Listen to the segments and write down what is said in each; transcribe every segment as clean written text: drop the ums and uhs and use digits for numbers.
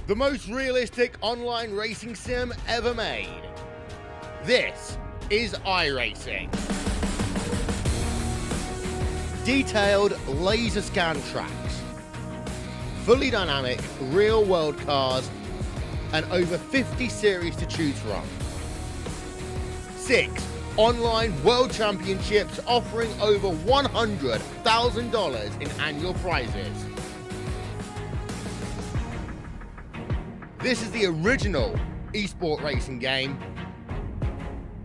the most realistic online racing sim ever made. This is iRacing. Detailed laser scan tracks, fully dynamic real-world cars, and over 50 series to choose from. 6 online world championships offering over $100,000 in annual prizes. This is the original esport racing game.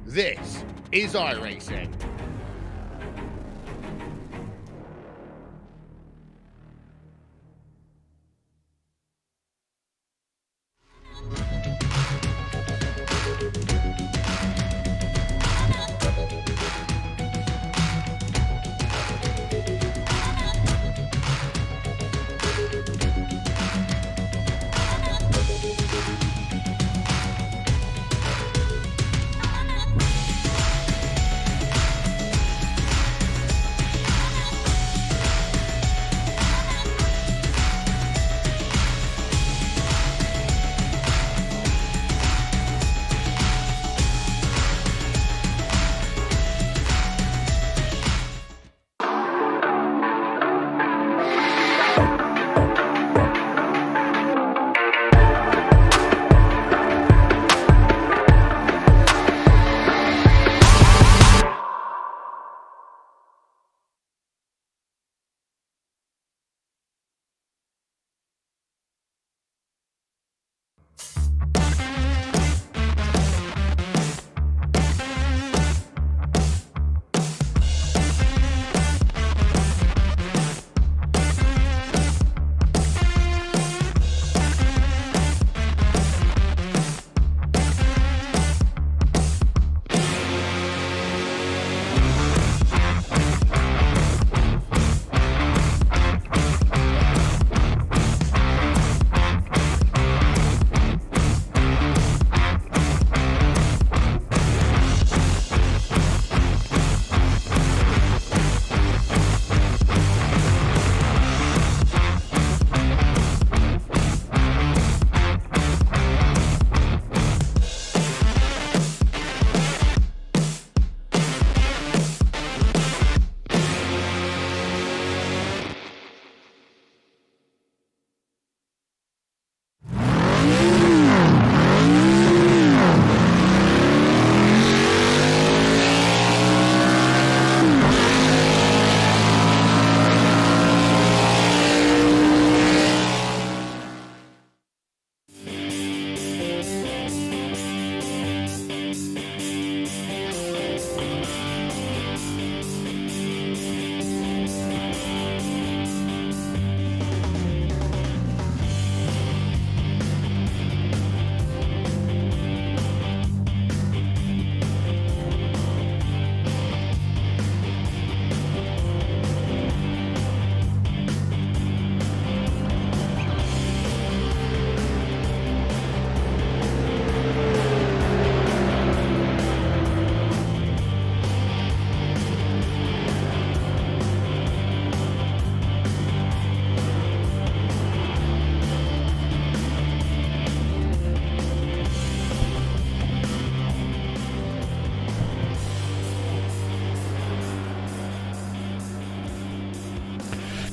This is iRacing.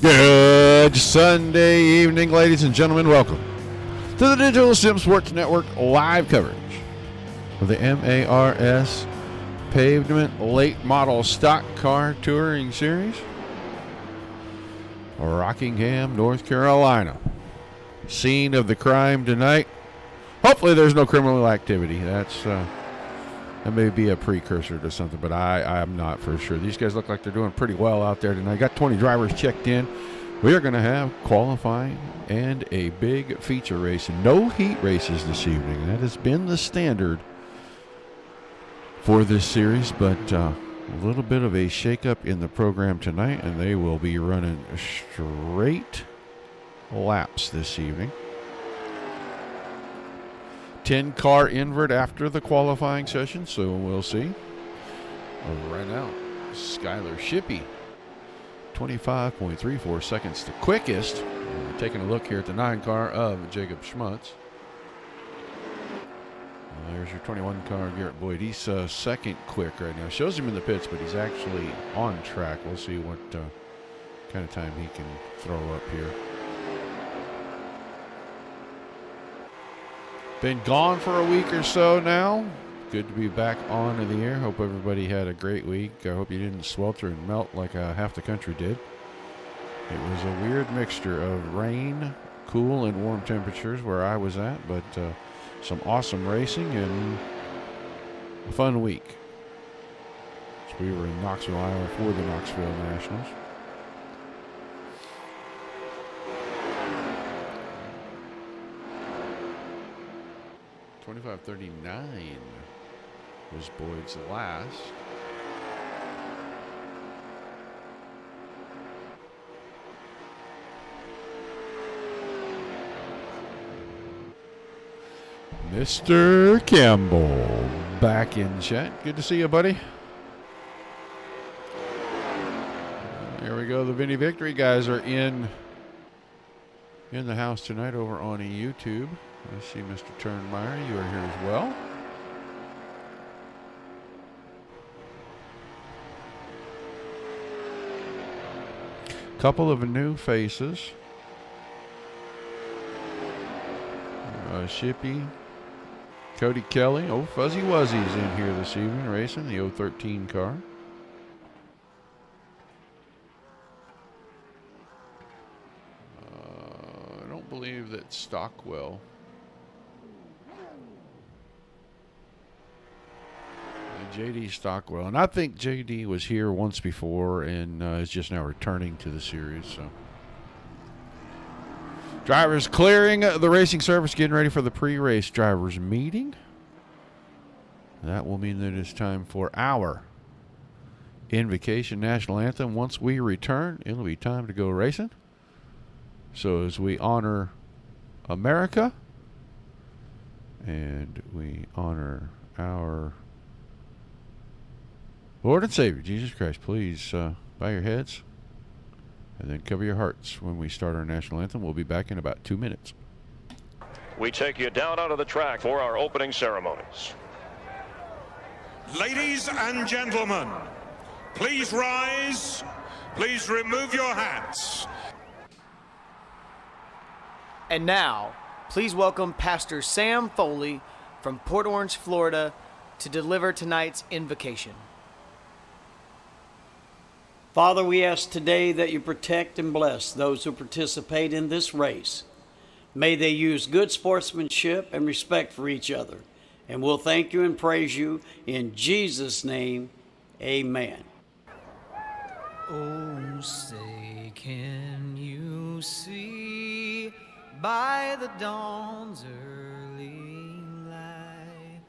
Good Sunday evening, ladies and gentlemen. Welcome to the Digital Sim Sports Network live coverage of the MARS Pavement Late Model Stock Car Touring Series, Rockingham, North Carolina. Scene of the crime tonight. Hopefully there's no criminal activity. That may be a precursor to something, but I'm not for sure. These guys look like they're doing pretty well out there tonight. Got 20 drivers checked in. We are going to have qualifying and a big feature race. No heat races this evening. That has been the standard for this series, but a little bit of a shakeup in the program tonight, and they will be running straight laps this evening. 10-car invert after the qualifying session, so we'll see. Right now, Skylar Shippey, 25.34 seconds, the quickest. Taking a look here at the 9 car of Jacob Schmutz. There's your 21 car, Garrett Boyd. He's second quick right now. Shows him in the pits, but he's actually on track. We'll see what kind of time he can throw up here. Been gone for a week or so now. Good to be back on in the air. Hope everybody had a great week. I hope you didn't swelter and melt like half the country did. It was a weird mixture of rain, cool, and warm temperatures where I was at, but some awesome racing and a fun week. So we were in Knoxville, Iowa for the Knoxville Nationals. $25.39 was Boyd's last. Mr. Campbell back in chat. Good to see you, buddy. There we go. The Vinny Victory guys are in the house tonight over on YouTube. I see Mr. Turnmeyer. You are here as well. Couple of new faces. Shippy. Cody Kelly. Oh, Fuzzy Wuzzy's in here this evening racing the 013 car. I don't believe that Stockwell. JD Stockwell. And I think JD was here once before and is just now returning to the series. So, drivers clearing the racing surface, getting ready for the pre-race drivers meeting. That will mean that it's time for our Invocation National Anthem. Once we return, it'll be time to go racing. So as we honor America and we honor our Lord and Savior, Jesus Christ, please bow your heads and then cover your hearts when we start our national anthem. We'll be back in about 2 minutes. We take you down onto the track for our opening ceremonies. Ladies and gentlemen, please rise. Please remove your hats. And now, please welcome Pastor Sam Foley from Port Orange, Florida, to deliver tonight's invocation. Father, we ask today that you protect and bless those who participate in this race. May they use good sportsmanship and respect for each other. And we'll thank you and praise you in Jesus' name. Amen. Oh, say, can you see by the dawn's early light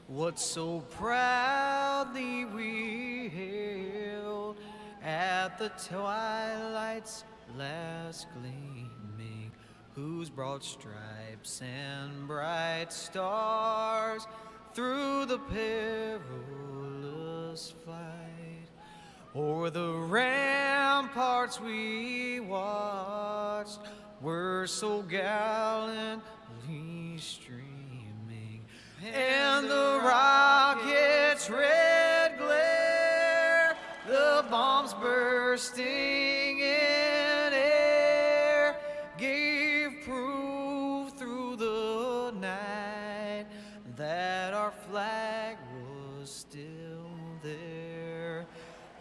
what so proudly we hailed at the twilight's last gleaming, whose broad stripes and bright stars through the perilous fight o'er the ramparts we watched were so gallantly streaming, and the rocket's red glare, the bombs bursting in air, gave proof through the night that our flag was still there.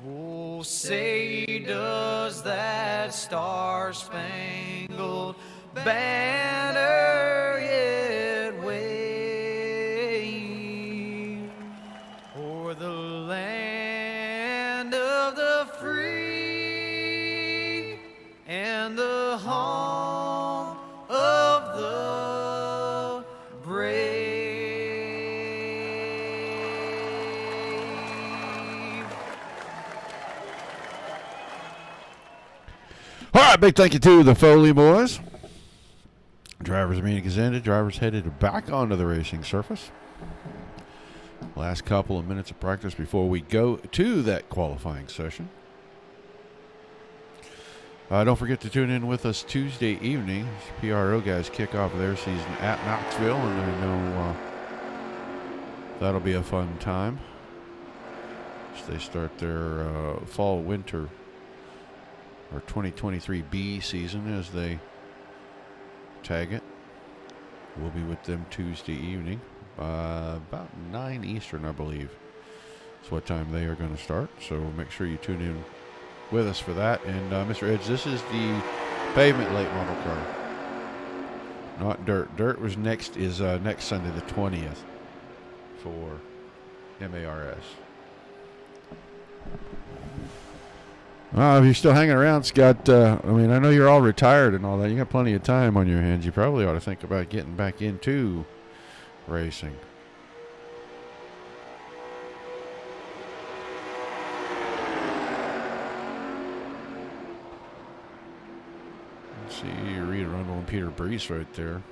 Oh, say does that star-spangled banner yet wave o'er the land of the free and the home of the brave? All right, big thank you to the Foley boys. Drivers meeting is ended. Drivers headed back onto the racing surface. Last couple of minutes of practice before we go to that qualifying session. Don't forget to tune in with us Tuesday evening. PRO guys kick off their season at Knoxville, and I know That'll be a fun time as they start their fall-winter or 2023 B season, as they tag it. We'll be with them Tuesday evening, about 9 Eastern, I believe. That's what time they are going to start. So make sure you tune in with us for that. And Mr. Edge, this is the Pavement late model car, not Dirt. Dirt was next Sunday the 20th for MARS. If you're still hanging around, Scott, I know you're all retired and all that. You got plenty of time on your hands. You probably ought to think about getting back into racing. Let's see, Rita Rundle and Peter Brees right there.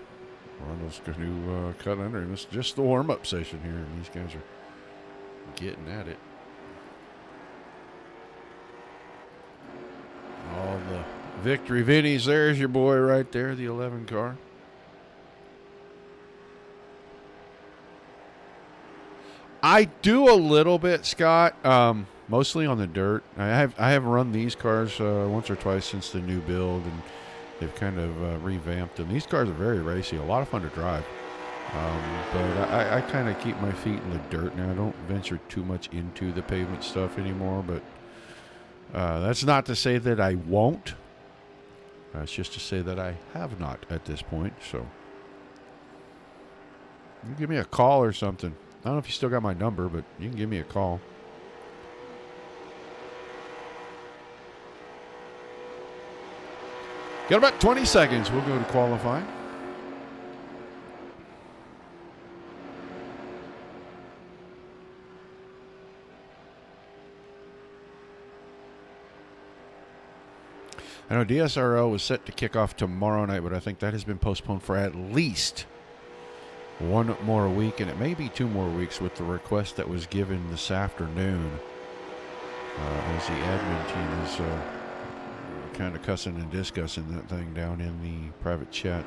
Rundle's going to cut under him. It's just the warm-up session here, and these guys are getting at it. All the victory Vinnies. There's your boy right there, the 11 car. I do a little bit, Scott, mostly on the dirt. I have run these cars once or twice since the new build, and they've kind of revamped them. These cars are very racy, a lot of fun to drive. But I kind of keep my feet in the dirt now. I don't venture too much into the pavement stuff anymore, but that's not to say that I won't. It's just to say that I have not at this point. So you can give me a call or something. I don't know if you still got my number, but you can give me a call. Got about 20 seconds. We'll go to qualifying. I know DSRL was set to kick off tomorrow night, but I think that has been postponed for at least one more week, and it may be 2 more weeks with the request that was given this afternoon as the admin team is kind of cussing and discussing that thing down in the private chat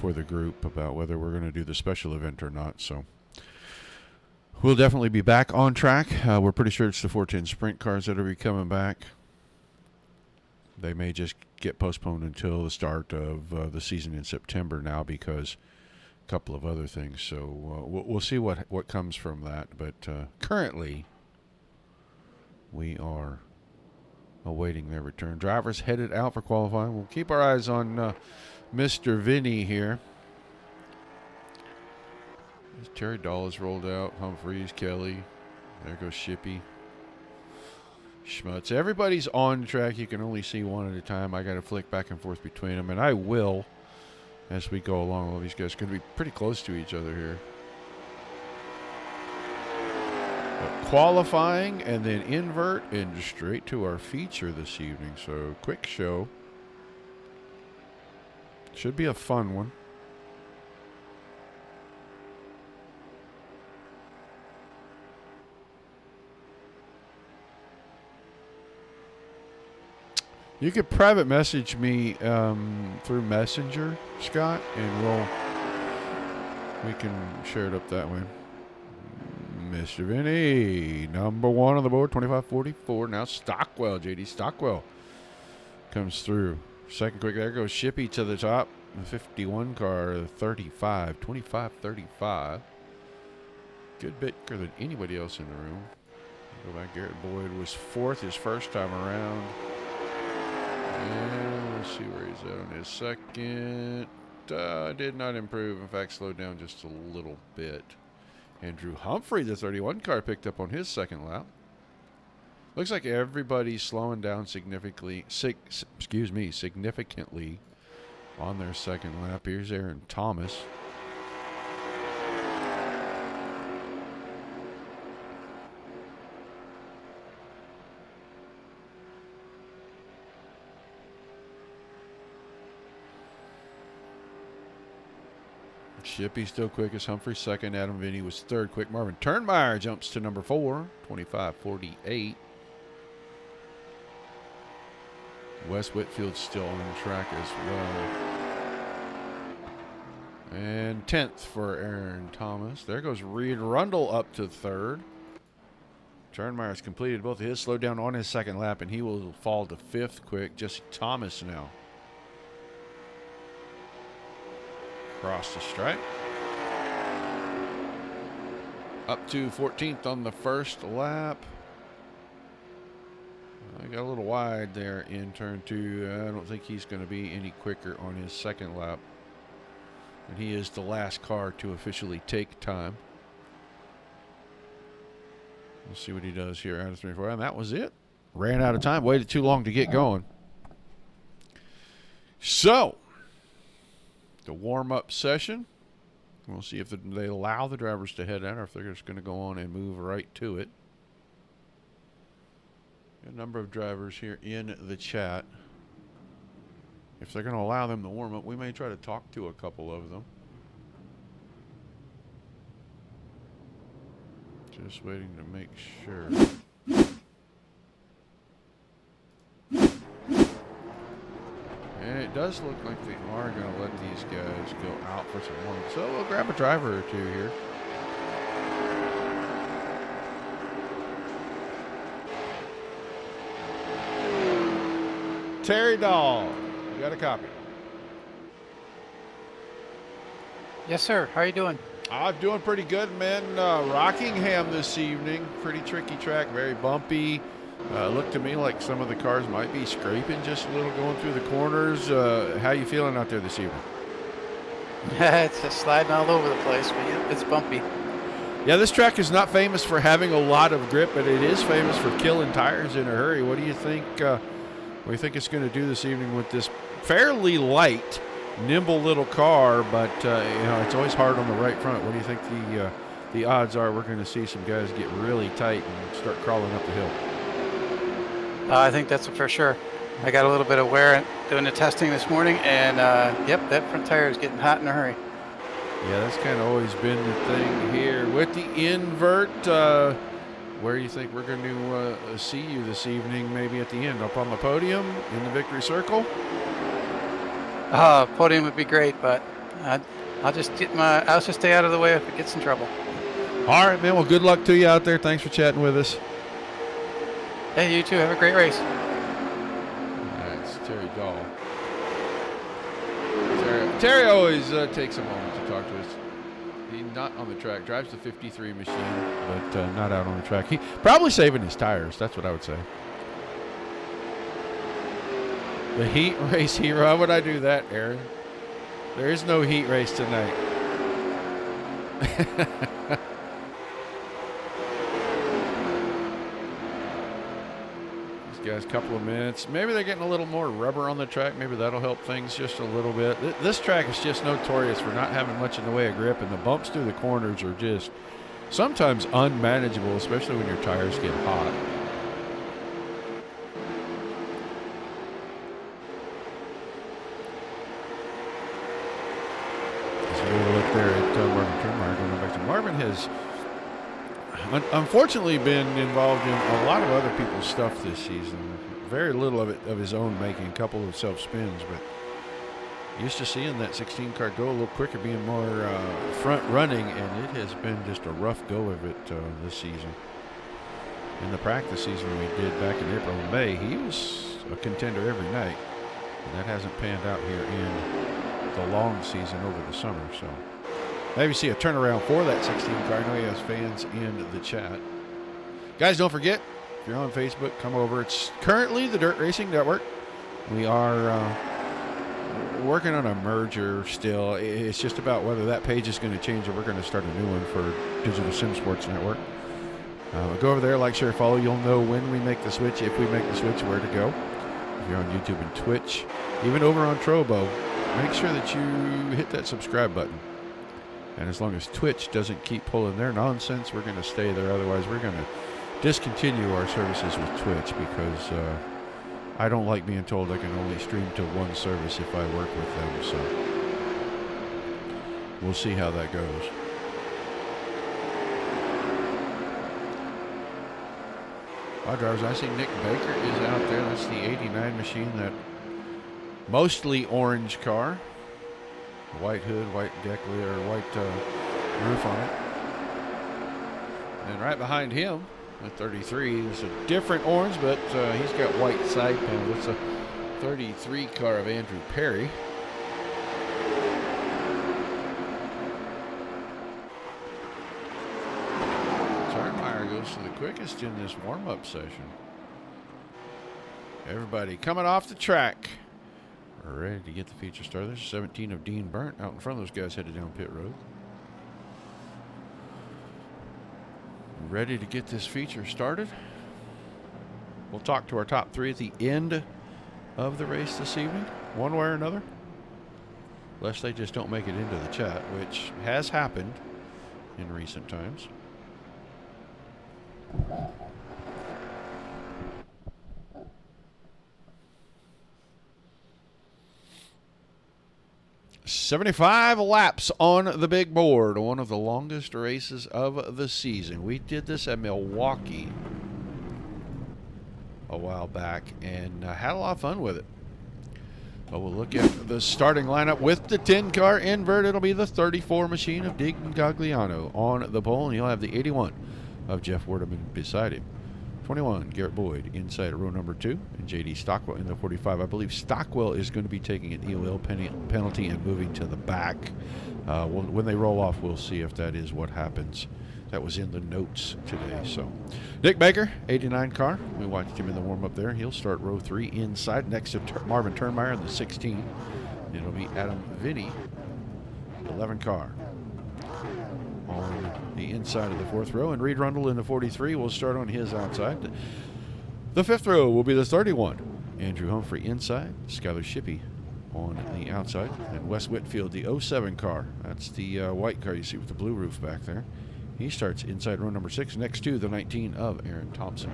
for the group about whether we're going to do the special event or not. So we'll definitely be back on track. We're pretty sure it's the 410 sprint cars that will be coming back. They may just get postponed until the start of the season in September now because a couple of other things. So we'll see what comes from that. But currently, we are awaiting their return. Drivers headed out for qualifying. We'll keep our eyes on Mr. Vinny here. Terry Dahl is rolled out. Humphreys, Kelly. There goes Shippey. Schmutz. Everybody's on track. You can only see one at a time. I got to flick back and forth between them, and I will as we go along. All these guys could be pretty close to each other here. But qualifying and then invert and straight to our feature this evening. So quick show. Should be a fun one. You could private message me through Messenger, Scott, and we can share it up that way. Mr. Vinny, number 1 on the board, 2544. Now Stockwell, JD Stockwell comes through. Second quick, there goes Shippey to the top. The 51 car, 35, 25-35. Good bit quicker than anybody else in the room. Go back, Garrett Boyd was 4th his first time around. And we'll see where he's at on his second. Did not improve. In fact, slowed down just a little bit. Andrew Humphrey, the 31 car, picked up on his second lap. Looks like everybody's slowing down significantly on their second lap. Here's Aaron Thomas. Shippey still quickest. Humphrey second. Adam Vinny was third. Quick Marvin Turnmeyer jumps to number 4, 25-48. Wes Whitfield's still on track as well. And 10th for Aaron Thomas. There goes Reed Rundle up to 3rd. Turnmeyer's completed both of his, slowed down on his second lap, and he will fall to 5th quick. Jesse Thomas now. Across the stripe. Up to 14th on the first lap. I got a little wide there in turn 2. I don't think he's going to be any quicker on his second lap. And he is the last car to officially take time. We'll see what he does here out of 3 4. And that was it. Ran out of time. Waited too long to get going. So, the warm-up session. We'll see if they allow the drivers to head out or if they're just going to go on and move right to it. A number of drivers here in the chat. If they're going to allow them to warm up, we may try to talk to a couple of them. Just waiting to make sure. And it does look like they are going to let these guys go out for some warm up. So we'll grab a driver or two here. Terry Dahl, you got a copy? Yes, sir. How are you doing? I'm doing pretty good, man. Rockingham this evening. Pretty tricky track, very bumpy. Looked to me like some of the cars might be scraping just a little going through the corners. How you feeling out there this evening? It's just sliding all over the place, but it's bumpy. Yeah, this track is not famous for having a lot of grip, but it is famous for killing tires in a hurry. What do you think? What do you think it's going to do this evening with this fairly light, nimble little car? But you know, it's always hard on the right front. What do you think the odds are we're going to see some guys get really tight and start crawling up the hill? I think that's for sure. I got a little bit of wear doing the testing this morning, and yep, that front tire is getting hot in a hurry. Yeah, that's kind of always been the thing here with the invert. Where do you think we're going to see you this evening? Maybe at the end, up on the podium in the victory circle. Podium would be great, but I'll just stay out of the way if it gets in trouble. All right, man. Well, good luck to you out there. Thanks for chatting with us. Hey, you too. Have a great race. That's Terry Dahl. Terry always takes a moment to talk to us. He's not on the track. Drives the 53 machine, but not out on the track. He probably saving his tires. That's what I would say. The heat race hero. How would I do that, Aaron? There is no heat race tonight. These guys, a couple of minutes. Maybe they're getting a little more rubber on the track. Maybe that'll help things just a little bit. This track is just notorious for not having much in the way of grip, and the bumps through the corners are just sometimes unmanageable, especially when your tires get hot. Look there at Marvin Turnmeyer going back to Marvin has unfortunately been involved in a lot of other people's stuff this season. Very little of it of his own making, a couple of self spins, but used to seeing that 16 car go a little quicker, being more front running, and it has been just a rough go of it this season. In the practice season we did back in April and May, he was a contender every night, and that hasn't panned out here in the long season over the summer. So maybe see a turnaround for that 16 car. I know he has fans in the chat. Guys, don't forget, if you're on Facebook, come over. It's currently the Dirt Racing Network. We are working on a merger still. It's just about whether that page is going to change or we're going to start a new one for Digital Sim Sports Network. Go over there, like, share, follow. You'll know when we make the switch, if we make the switch, where to go. If you're on YouTube and Twitch, even over on Trobo, make sure that you hit that subscribe button. And as long as Twitch doesn't keep pulling their nonsense, we're going to stay there. Otherwise, we're going to discontinue our services with Twitch, because I don't like being told I can only stream to one service if I work with them. So we'll see how that goes. Wow, drivers, I see Nick Baker is out there. That's the 89 machine, that mostly orange car. White hood, white decklet, or white roof on it. And right behind him, at 33, is a different orange, but he's got white side panels. It's a 33 car of Andrew Perry. Turnmeyer goes to the quickest in this warm-up session. Everybody coming off the track. Ready to get the feature started. There's 17 of Dean Burnt out in front of those guys headed down pit road. Ready to get this feature started. We'll talk to our top three at the end of the race this evening, one way or another. Lest they just don't make it into the chat, which has happened in recent times. "75 laps on the big board, one of the longest races of the season." We did this at Milwaukee a while back and had a lot of fun with it. But we'll look at the starting lineup with the 10-car invert. It'll be the 34 machine of Dig Gagliano on the pole, and you'll have the 81 of Jeff Werdeman beside him. 21, Garrett Boyd inside row number 2, and J.D. Stockwell in the 45. I believe Stockwell is going to be taking an EOL penalty and moving to the back. When they roll off, we'll see if that is what happens. That was in the notes today. So, Nick Baker, 89 car. We watched him in the warm-up there. He'll start row 3 inside next to Marvin Turnmeyer in the 16. It'll be Adam Vinny, 11 car, on the inside of the 4th row, and Reed Rundle in the 43 will start on his outside. The 5th row will be the 31. Andrew Humphrey inside, Skylar Shippey on the outside, and Wes Whitfield, the 07 car. That's the white car you see with the blue roof back there. He starts inside row number 6 next to the 19 of Aaron Thompson.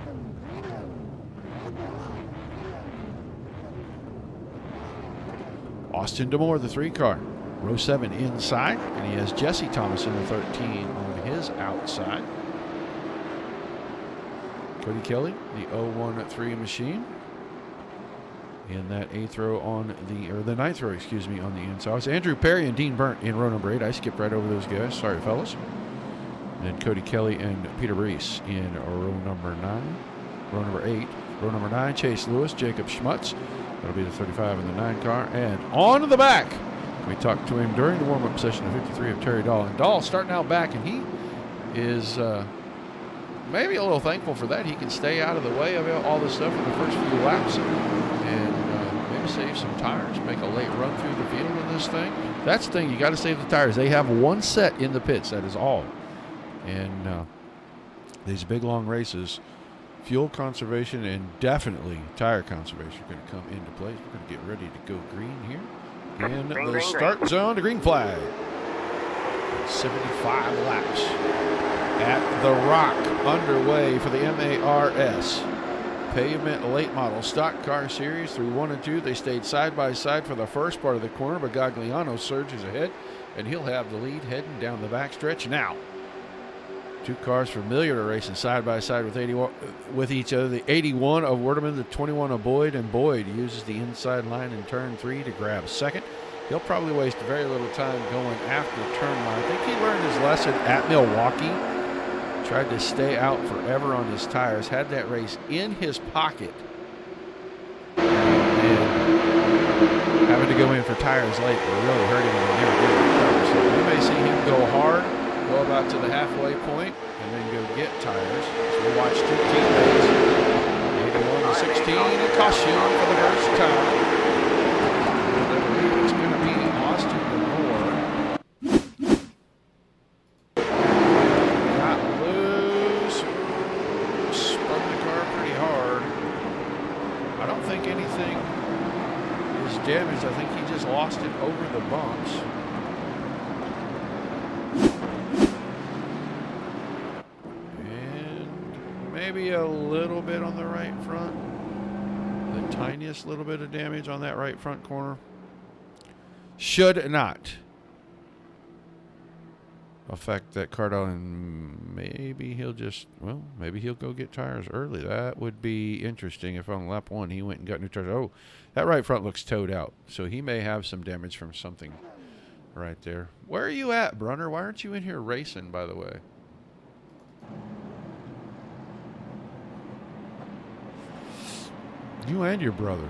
Austin DeMore, the 3 car, row 7 inside, and he has Jesse Thomas in the 13 on his outside. Cody Kelly, the 013 machine, in that 8th row on the 9th row, excuse me, on the inside. It's Andrew Perry and Dean Burnt in row number 8. I skipped right over those guys. Sorry, fellas. And Cody Kelly and Peter Brees in row number 9. Row number 8. Row number 9, Chase Lewis, Jacob Schmutz. That'll be the 35 and the 9 car. And on to the back. We talked to him during the warm-up session of 53 of Terry Dahl. And Dahl starting out back, and he is maybe a little thankful for that. He can stay out of the way of all this stuff in the first few laps and maybe save some tires, make a late run through the field in this thing. That's the thing. You got to save the tires. They have one set in the pits. That is all. And these big, long races, fuel conservation and definitely tire conservation are going to come into place. We're going to get ready to go green here in the start zone. The green flag. 75 laps at the Rock underway for the MARS Pavement Late Model Stock Car Series through 1 and 2. They stayed side by side for the first part of the corner, but Gagliano surges ahead, and he'll have the lead heading down the backstretch now. 2 cars familiar to racing side by side with each other. The 81 of Werdeman, the 21 of Boyd, and Boyd uses the inside line in turn 3 to grab second. He'll probably waste very little time going after Turnmeyer. I think he learned his lesson at Milwaukee. Tried to stay out forever on his tires. Had that race in his pocket. And having to go in for tires late will really hurt him when he never did recover. So we may see him go hard, go about to the halfway point, and then go get tires. So we'll watch 2 teammates. 81 to 16, and caution for the first time. It's going to be Austin DeMore. Got loose. Spun the car pretty hard. I don't think anything is damaged. I think he just lost it over the bumps. Maybe a little bit on the right front. The tiniest little bit of damage on that right front corner. Should not affect that car down, and maybe he'll just, well, maybe he'll go get tires early. That would be interesting if on lap 1 he went and got new tires. Oh, that right front looks towed out, so he may have some damage from something right there. Where are you at, Brunner? Why aren't you in here racing, by the way? You and your brother.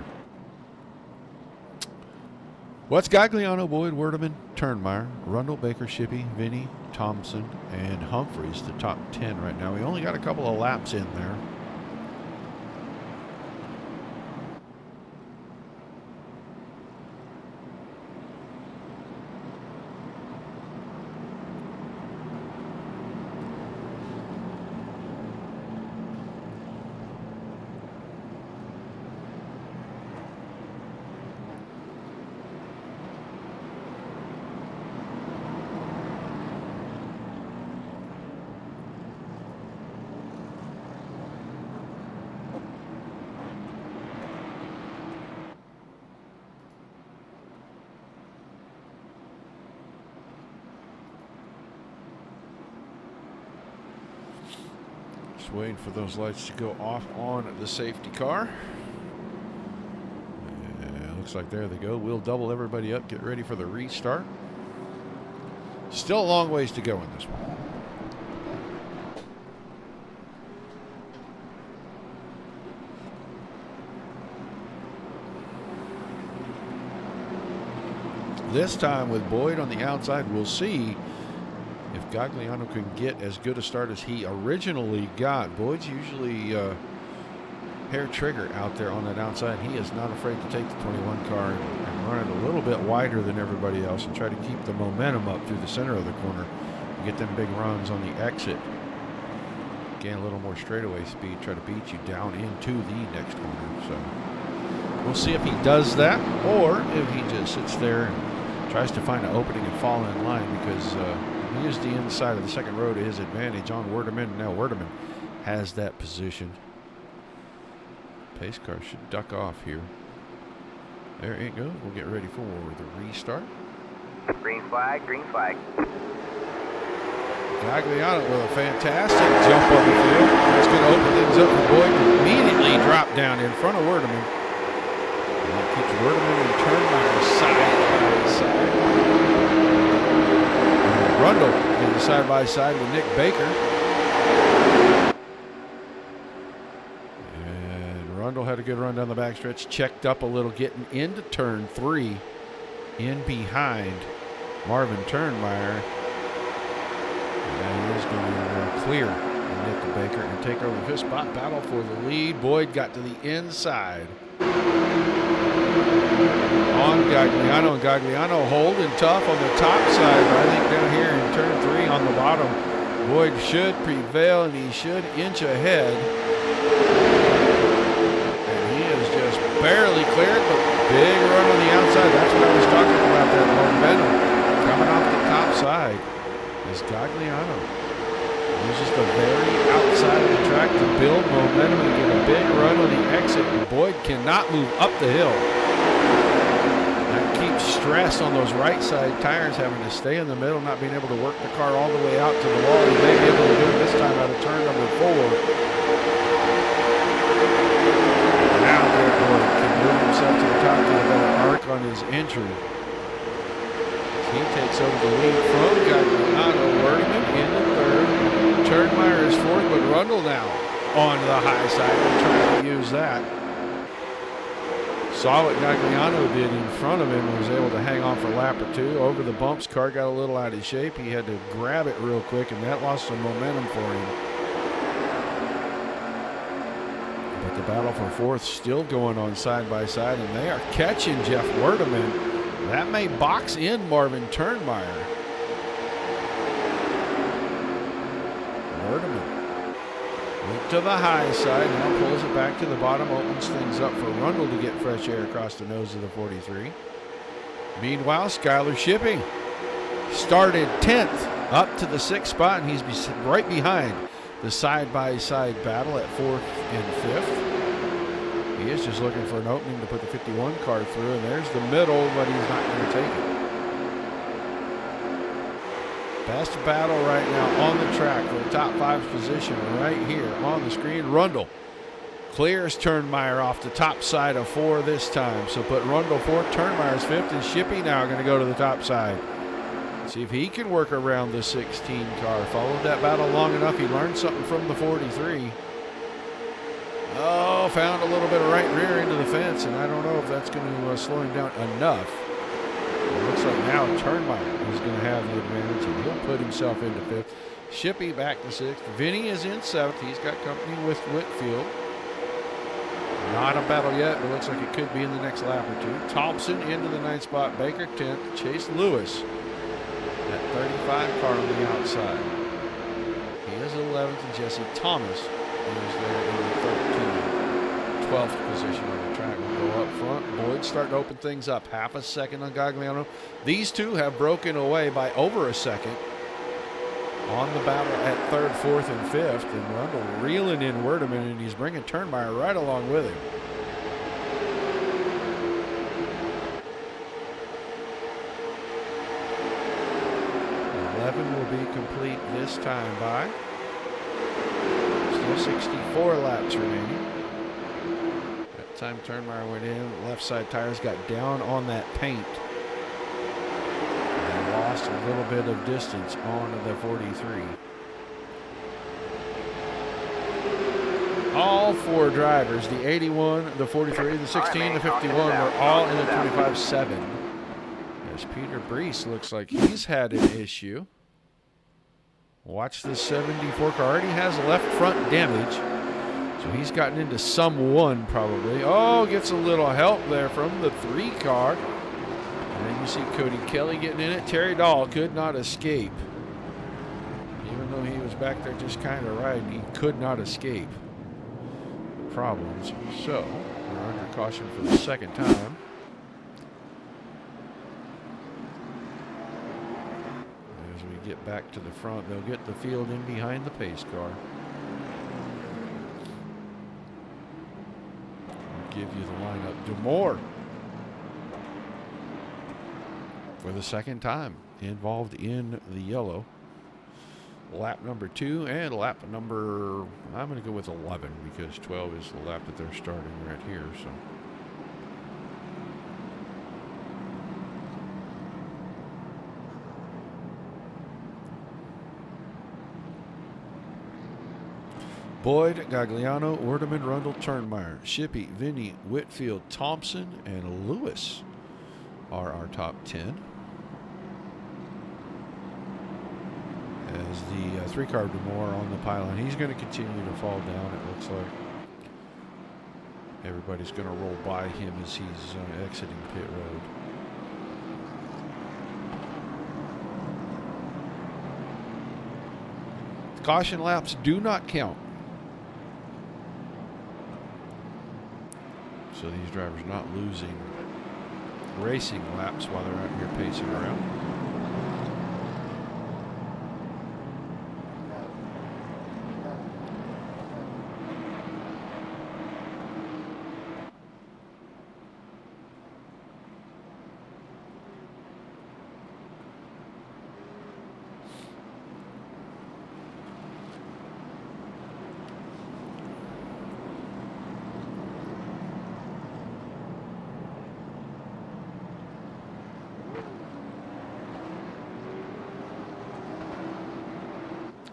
What's Gagliano, Boyd, Werdeman, Turnmeyer, Rundle, Baker, Shippey, Vinny, Thompson, and Humphreys, the top 10 right now. We only got a couple of laps in there. Just waiting for those lights to go off on the safety car. And looks like there they go. We'll double everybody up, get ready for the restart. Still a long ways to go in this one. This time with Boyd on the outside, we'll see if Gagliano can get as good a start as he originally got. Boyd's usually hair trigger out there on that outside. He is not afraid to take the 21 car and run it a little bit wider than everybody else and try to keep the momentum up through the center of the corner and get them big runs on the exit. Gain a little more straightaway speed, try to beat you down into the next corner. So we'll see if he does that or if he just sits there and tries to find an opening and fall in line, because he used the inside of the second row to his advantage on Werdeman. Now Werdeman has that position. Pace car should duck off here. There it goes. We'll get ready for the restart. Green flag, green flag. Gagliano with a fantastic jump on the field. That's going to open things up for Boyd to immediately drop down in front of Werdeman. And that keeps Werdeman and Turnmeyer side by side. Rundle in the side-by-side with Nick Baker. And Rundle had a good run down the backstretch. Checked up a little, getting into turn 3. In behind Marvin Turnmeyer. And he is going to clear Nick Baker and take over his spot. Battle for the lead. Boyd got to the inside on Gagliano, and Gagliano holding tough on the top side, but I think down here in turn 3 on the bottom, Boyd should prevail and he should inch ahead. And he is just barely cleared, but big run on the outside. That's what I was talking about, that momentum coming off the top side is Gagliano. He's just the very outside of the track to build momentum and get a big run on the exit. And Boyd cannot move up the hill. That keeps stress on those right side tires, having to stay in the middle, not being able to work the car all the way out to the wall. He may be able to do it this time out of turn number 4. Now Boyd can move himself to the top to get a better arc on his entry. He takes over the lead from Gagliano. Werdeman in the 3rd. Turnmeyer is 4th, but Rundle now on the high side and trying to use that. Saw what Gagliano did in front of him and was able to hang on for a lap or 2. Over the bumps, car got a little out of shape. He had to grab it real quick, and that lost some momentum for him. But the battle for 4th still going on side by side, and they are catching Jeff Werdeman. That may box in Marvin Turnmeyer. Werdeman went to the high side, now pulls it back to the bottom, opens things up for Rundle to get fresh air across the nose of the 43. Meanwhile, Skylar Shippey started 10th up to the 6th spot, and he's right behind the side-by-side battle at 4th and 5th. He is just looking for an opening to put the 51 car through, and there's the middle, but he's not going to take it. Best battle right now on the track for the top 5 position right here on the screen. Rundle clears Turnmeyer off the top side of 4 this time. So put Rundle 4th, Turnmeyer's 5th, and Shippey now going to go to the top side. See if he can work around the 16 car. Followed that battle long enough. He learned something from the 43. Oh, found a little bit of right rear into the fence, and I don't know if that's going to slow him down enough. It looks like now Turnmeyer is going to have the advantage, and he'll put himself into 5th. Shippey back to 6th. Vinny is in 7th. He's got company with Whitfield. Not a battle yet, but looks like it could be in the next lap or 2. Thompson into the 9th spot. Baker 10th. Chase Lewis, that 35 car on the outside. He is 11th, and Jesse Thomas is there in the 12th position on the track. We'll go up front. Boyd's starting to open things up. Half a second on Gagliano. These two have broken away by over a second on the battle at 3rd, 4th, and 5th. And Rundle reeling in Werdeman, and he's bringing Turnmeyer right along with him. Will be complete this time by. Still 64 laps remaining. That time Turnmeyer went in. Left side tires got down on that paint. And lost a little bit of distance on the 43. All 4 drivers, the 81, the 43, the 16, the 51, were all in the 25-7. As Peter Brees looks like he's had an issue. Watch the 74 car. Already has left front damage. So he's gotten into someone probably. Oh, gets a little help there from the 3 car. And then you see Cody Kelly getting in it. Terry Dahl could not escape. Even though he was back there just kind of riding, he could not escape problems. So we're under caution for the 2nd time. Get back to the front. They'll get the field in behind the pace car. I'll give you the lineup. DeMoore for the 2nd time involved in the yellow. Lap number 2 and lap number, I'm going to go with 11 because 12 is the lap that they're starting right here. So. Boyd, Gagliano, Werdeman, Rundle, Turnmeyer, Shippey, Vinny, Whitfield, Thompson, and Lewis are our top 10. As the 3 car DeMoore on the pylon, he's going to continue to fall down, it looks like. Everybody's going to roll by him as he's exiting pit road. Caution laps do not count. So these drivers not losing racing laps while they're out here pacing around.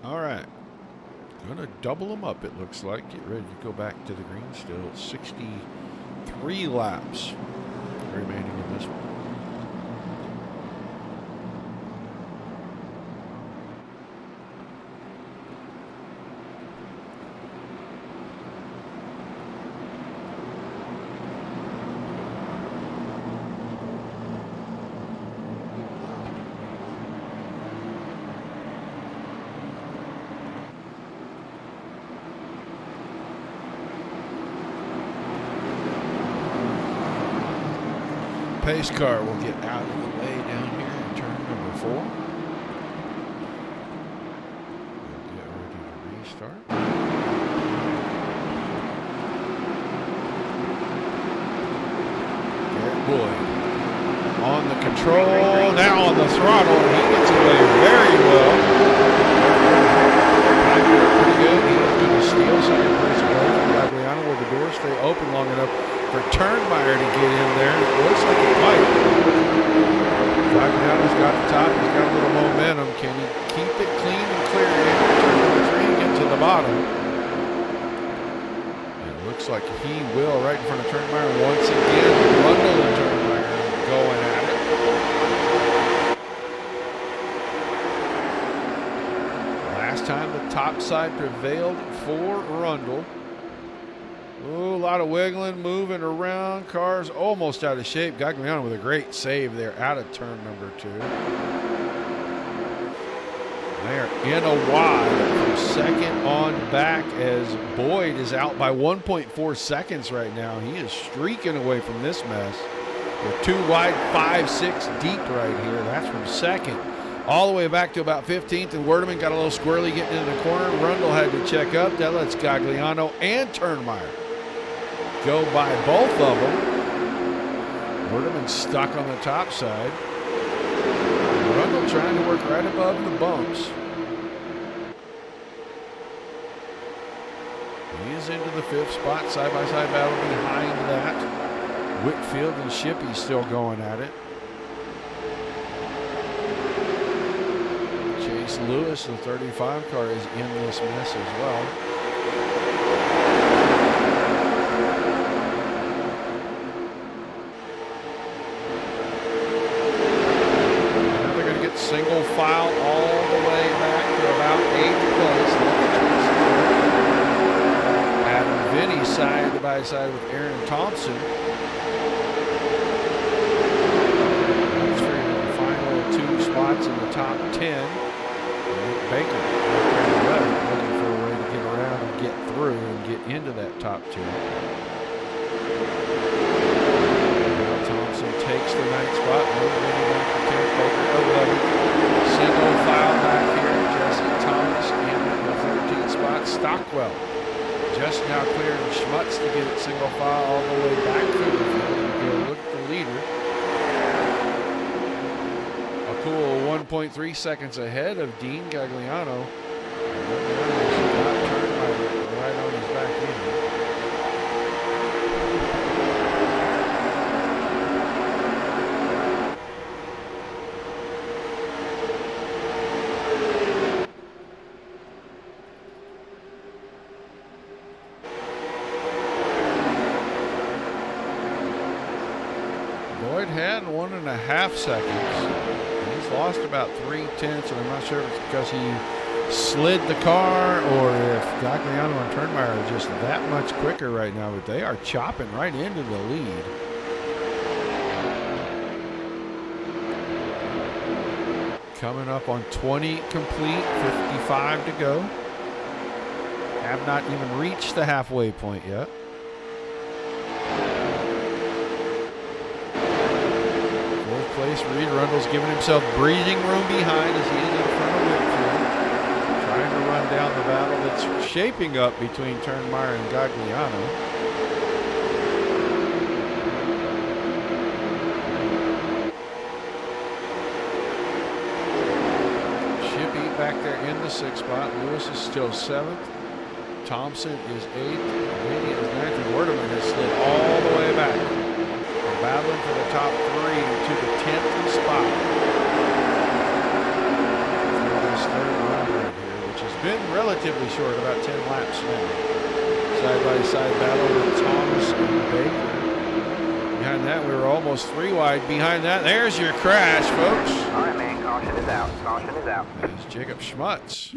All right, gonna double them up, it looks like. Get ready to go back to the green. Still 63 laps remaining in this one. Pace car will get out of the way down here in turn number 4. We'll get ready to restart. Garrett Boyd on the control, now on the throttle, and he gets away very well. Pretty good. He is going to steal second place away from Gagliano. Will the doors stay open long enough for Turnmeyer to get in there? It looks like it might. Gagliano's got the top. He's got a little Looks like he will right in front of Turnmeyer once again. Rundle and Turnmeyer going at it. Last time the top side prevailed for Rundle. Ooh, a lot of wiggling, moving around. Cars almost out of shape. Gagliano with a great save there out of turn number 2. They are in a wide from second on back as Boyd is out by 1.4 seconds right now. He is streaking away from this mess. With 2 wide, 5-6 deep right here. That's from second all the way back to about 15th, and Werdeman got a little squirrely getting into the corner. Rundle had to check up. That lets Gagliano and Turnmeyer go by both of them. Werdeman stuck on the top side. Rundle trying to work right above the bumps. He is into the 5th spot. Side-by-side battle behind that. Whitfield and Shippey still going at it. Chase Lewis, the 35 car, is in this mess as well. Single file all the way back to about 8th place. Adam Vinny side by side with Aaron Thompson. That's for your final 2 spots in the top 10. Nick Baker looking for a way to get around and get through and get into that top 2. Thompson takes the 9th spot. Vinny back to 10th. Baker 11th. Single file back here, Jesse Thomas in the 13th spot. Stockwell just now clearing Schmutz to get it single file all the way back through the field and go look at the leader. A cool 1.3 seconds ahead of Dean Gagliano. Gagliano's got turned right on his back end. Had 1.5 seconds. He's lost about 3/10, and I'm not sure if it's because he slid the car or if Gagliano and Turnmeyer are just that much quicker right now, but they are chopping right into the lead. Coming up on 20 complete, 55 to go. Have not even reached the halfway point yet. Place. Reed Rundle's giving himself breathing room behind as he is in front of Whitfield. Trying to run down the battle that's shaping up between Turnmeyer and Gagliano. Shippey back there in the 6th spot. Lewis is still 7th. Thompson is 8th. Vinny is 9th. And Werdeman has slid all the way back. Battling for the top 3 to the 10th spot. This third round right here, which has been relatively short, about 10 laps now. Side-by-side battle with Thomas and Baker. Behind that, we were almost 3 wide. Behind that, there's your crash, folks. All right, man. Caution is out. Caution is out. There's Jacob Schmutz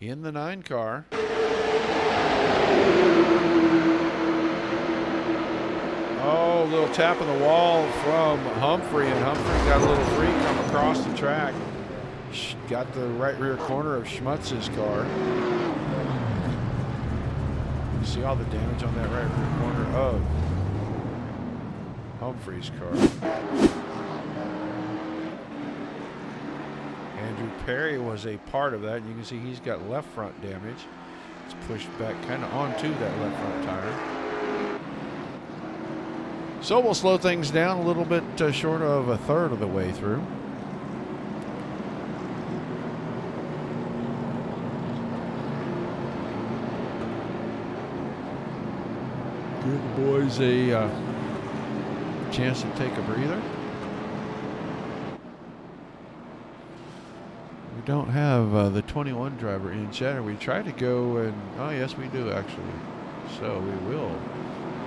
in the 9 car. Oh, a little tap on the wall from Humphrey, and Humphrey got a little free come across the track. Got the right rear corner of Schmutz's car. You see all the damage on that right rear corner of Humphrey's car. Andrew Perry was a part of that. You can see he's got left front damage. It's pushed back kind of onto that left front tire. So we'll slow things down a little bit short of a third of the way through. Give the boys a chance to take a breather. We don't have the 21 driver in chatter. We try to go and, oh yes we do actually. So we will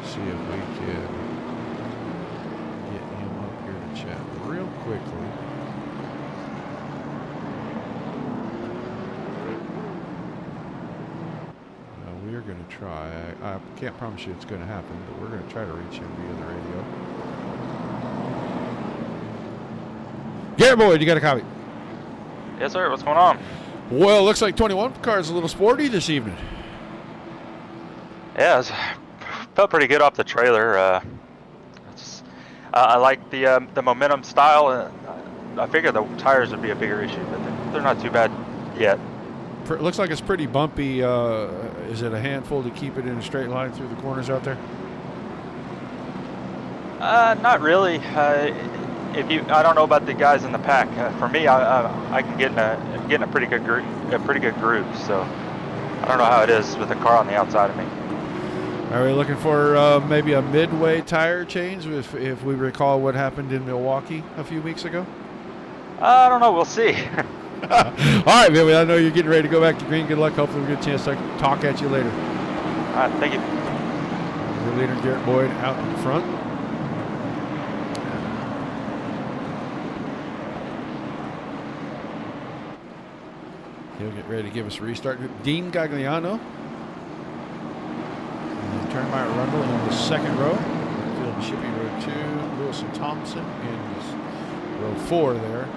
see if we can get him up here to chat real quickly. We're going to try. I can't promise you it's going to happen, but we're going to try to reach him via the radio. Garrett Boyd, you got a copy? Yes, sir. What's going on? Well, looks like 21 car's a little sporty this evening. Yeah, felt pretty good off the trailer. I like the momentum style. I figured the tires would be a bigger issue, but they're not too bad yet. Looks like it's pretty bumpy. Is it a handful to keep it in a straight line through the corners out there? Not really. I don't know about the guys in the pack. For me, I can get in a pretty good groove. So I don't know how it is with the car on the outside of me. Are we looking for maybe a midway tire change if we recall what happened in Milwaukee a few weeks ago? I don't know. We'll see. All right, Billy, I know you're getting ready to go back to green. Good luck. Hopefully we get a chance to talk at you later. All right, thank you. Your leader, Garrett Boyd, out in front. He'll get ready to give us a restart. Dean Gagliano. And Turnmeyer Rundle in the second row. Whitfield and Shippey row 2. Lewis and Thompson in row 4 there.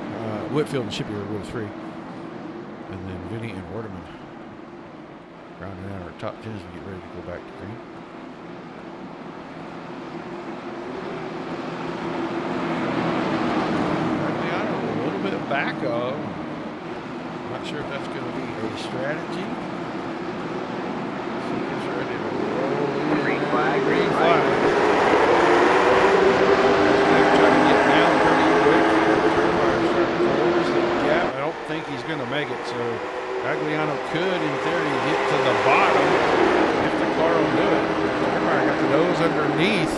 Whitfield and Shippey row 3. And then Vinny and Orderman rounding out our top 10 as we get ready to go back to green. Gagliano a little bit back of. Not sure if that's going to be a strategy. So he's ready to roll in. Green flag. Green flag. They're trying to get down pretty quick. Turnmeyer's trying to close the gap. I don't think he's going to make it. So Gagliano could, in theory, get to the bottom if the car will do it. Turnmeyer got the nose underneath.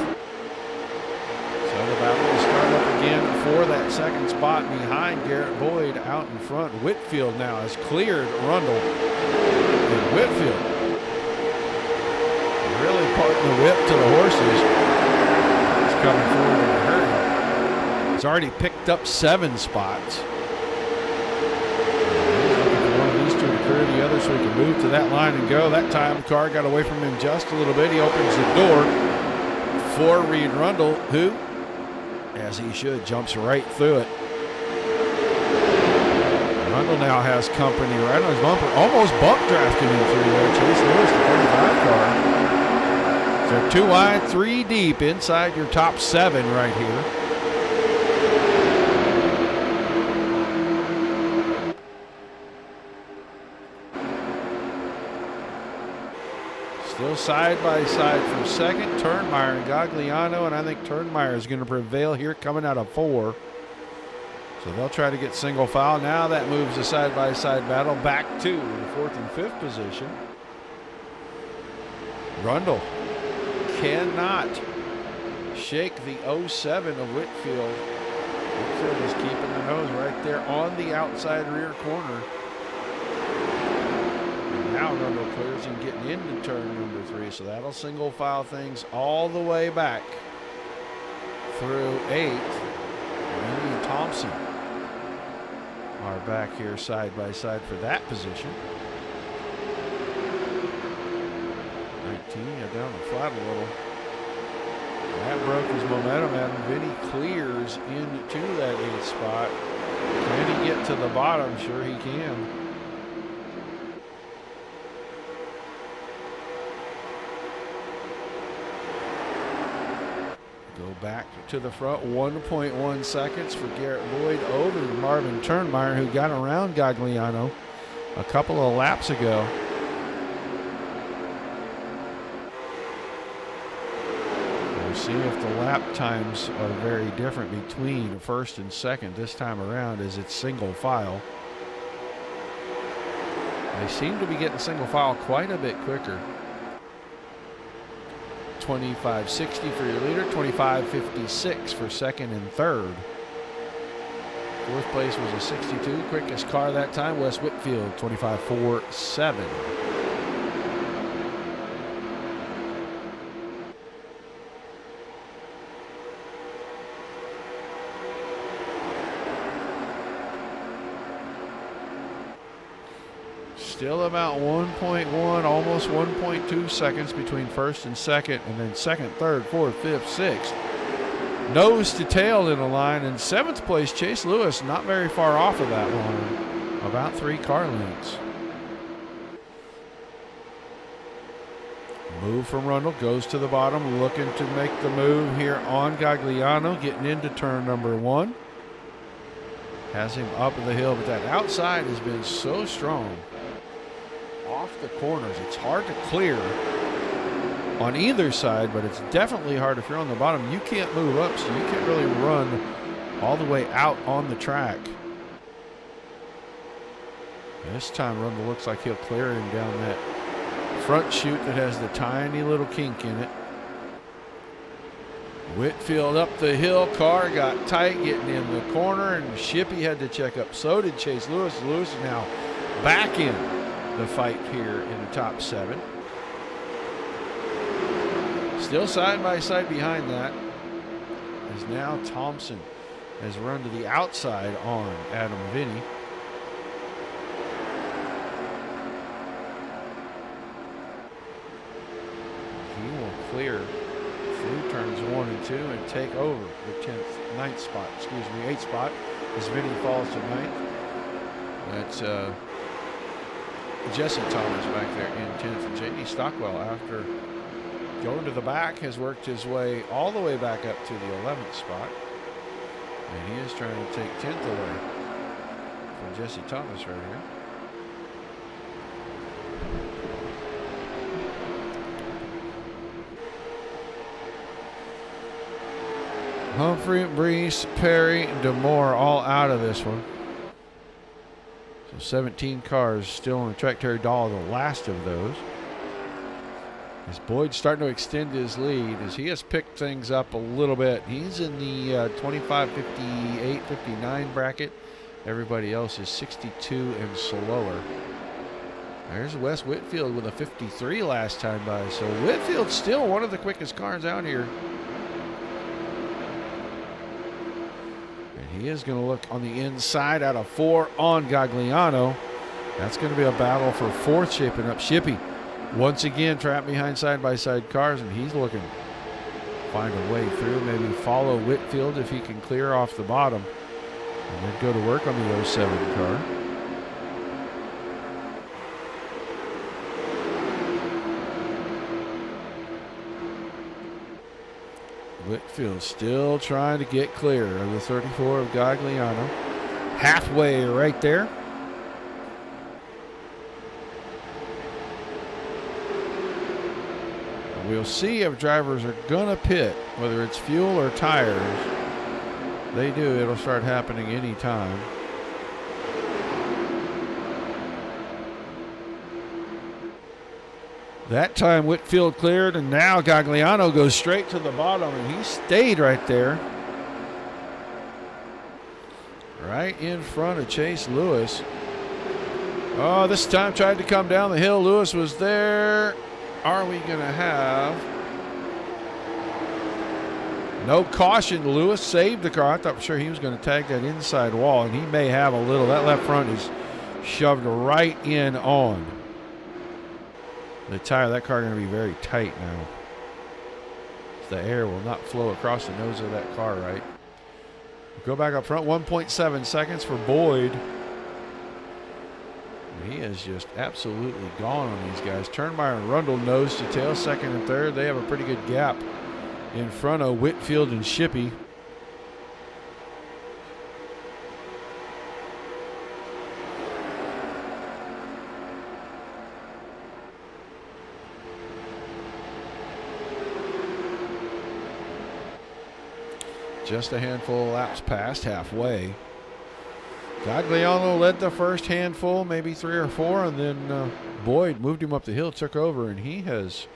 So the battle will start up again for that second spot behind Garrett Boyd out in front. Whitfield now has cleared Rundle. And Whitfield really parting the whip to the horses. He's coming forward in a hurry. He's already picked up 7 spots. He's looking for one of these two to clear the other so he can move to that line and go. That time the car got away from him just a little bit. He opens the door for Reed Rundle, who, as he should, jumps right through it. Rundle now has company right on his bumper, almost bump drafting him through there. Chase Lewis, the 35 car. So 2 wide, 3 deep inside your top 7 right here. Still side by side for second. Turnmeyer and Gagliano, and I think Turnmeyer is going to prevail here coming out of 4. So they'll try to get single file. Now that moves the side by side battle back to the 4th and 5th position. Rundle cannot shake the 07 of Whitfield. Whitfield is keeping the nose right there on the outside rear corner. Now Rundle clears and getting into turn number 3, so that'll single file things all the way back through 8. Randy and Thompson are back here side by side for that position. 19, down the flat a little. That broke his momentum, and Vinny clears into that 8th spot. Can he get to the bottom? Sure he can. Go back to the front, 1.1 seconds for Garrett Boyd over Marvin Turnmeyer, who got around Gagliano a couple of laps ago. We'll see if the lap times are very different between first and second this time around, as it's single file. They seem to be getting single file quite a bit quicker. 25.60 for your leader, 25.56 for second and third. 4th place was a 62, quickest car that time, Wes Whitfield, 25.47. Still about 1.1, almost 1.2 seconds between first and second, and then second, third, fourth, fifth, sixth. Nose to tail in a line, and seventh place, Chase Lewis, not very far off of that line, about 3 car lengths. Move from Rundle, goes to the bottom, looking to make the move here on Gagliano, getting into turn number 1. Has him up the hill, but that outside has been so strong. Off the corners, it's hard to clear on either side, but it's definitely hard if you're on the bottom. You can't move up, so you can't really run all the way out on the track. This time Rundle looks like he'll clear him down that front chute that has the tiny little kink in it. Whitfield up the hill, car got tight getting in the corner, and Shippey had to check up. So did Chase Lewis. Lewis is now back in the fight here in the top 7. Still side by side behind that is now Thompson has run to the outside on Adam Vinny. He will clear through turns 1 and 2 and take over the 8th spot as Vinny falls to 9th. That's Jesse Thomas back there in 10th. And J.D. Stockwell, after going to the back, has worked his way all the way back up to the 11th spot. And he is trying to take 10th away from Jesse Thomas right here. Humphrey, Brees, Perry, DeMore all out of this one. So 17 cars still on the track. Terry Dahl, the last of those. As Boyd's starting to extend his lead, as he has picked things up a little bit. He's in the 25, 58, 59 bracket. Everybody else is 62 and slower. There's Wes Whitfield with a 53 last time by. So Whitfield's still one of the quickest cars out here. And he is going to look on the inside out of 4 on Gagliano. That's going to be a battle for 4th shaping up. Shippey once again trapped behind side-by-side cars, and he's looking to find a way through, maybe follow Whitfield if he can clear off the bottom, and then go to work on the 07 car. Whitfield still trying to get clear of the 34 of Gagliano. Halfway right there. We'll see if drivers are going to pit, whether it's fuel or tires. They do, it'll start happening anytime. That time Whitfield cleared, and now Gagliano goes straight to the bottom, and he stayed right there. Right in front of Chase Lewis. Oh, this time tried to come down the hill. Lewis was there. Are we going to have no caution? Lewis saved the car. I thought for sure he was going to tag that inside wall, and he may have a little. That left front is shoved right in on the tire. That car going to be very tight now. The air will not flow across the nose of that car right. Go back up front. 1.7 seconds for Boyd. He is just absolutely gone on these guys. Turnmeyer and Rundle nose to tail, second and third. They have a pretty good gap in front of Whitfield and Shippey. Just a handful of laps past halfway. Gagliano led the first handful, maybe 3 or 4, and then Boyd moved him up the hill, took over, and he has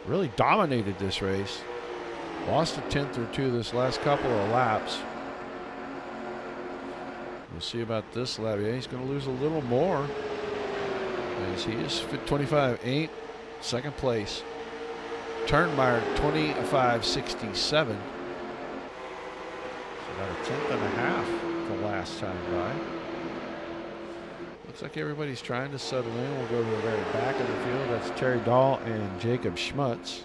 really dominated this race. Lost a 10th or 2 this last couple of laps. We'll see about this lap. Yeah, he's going to lose a little more, as he is 25.8, second place. Turnmeyer 25.67. About a 10th and a half the last time by. Looks like everybody's trying to settle in. We'll go to the very back of the field. That's Terry Dahl and Jacob Schmutz.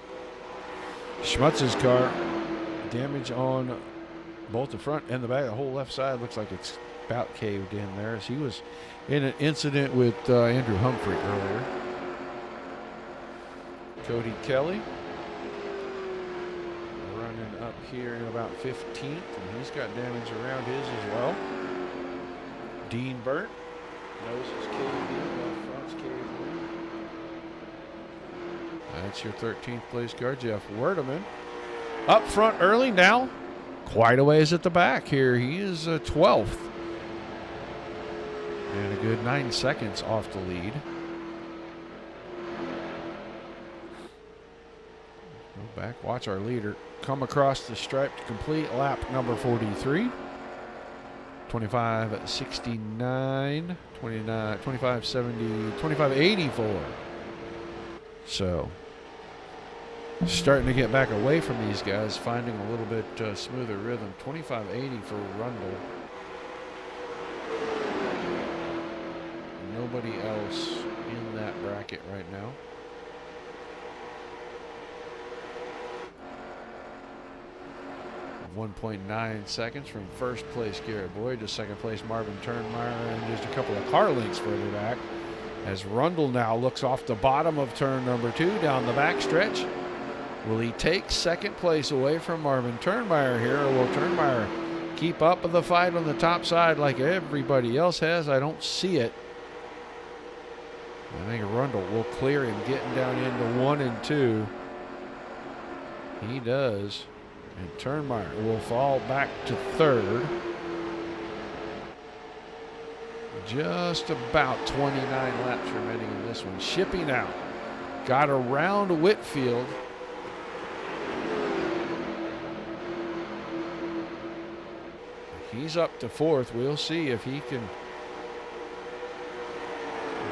Schmutz's car, damage on both the front and the back. The whole left side looks like it's about caved in there, as he was in an incident with Andrew Humphrey earlier. Cody Kelly running up here in about 15th, and he's got damage around his as well. Dean Burt, nose is caved in, left front's caved in. That's your 13th place car, Jeff Werdeman. Up front early now, quite a ways at the back here. He is 12th. And a good 9 seconds off the lead. Go back, watch our leader come across the stripe to complete lap number 43. 25:69, 25:70, 25:84. So, starting to get back away from these guys, finding a little bit smoother rhythm. 25:80 for Rundle. Nobody else in that bracket right now. .9 seconds from first place Garrett Boyd to second place Marvin Turnmeyer, and just a couple of car lengths further back as Rundle now looks off the bottom of turn number 2 down the back stretch. Will he take second place away from Marvin Turnmeyer here, or will Turnmeyer keep up with the fight on the top side like everybody else has? I don't see it. I think Rundle will clear him getting down into 1 and 2. He does. And Turnmeyer will fall back to third. Just about 29 laps remaining in this one. Shipping out. Got around Whitfield. He's up to fourth. We'll see if he can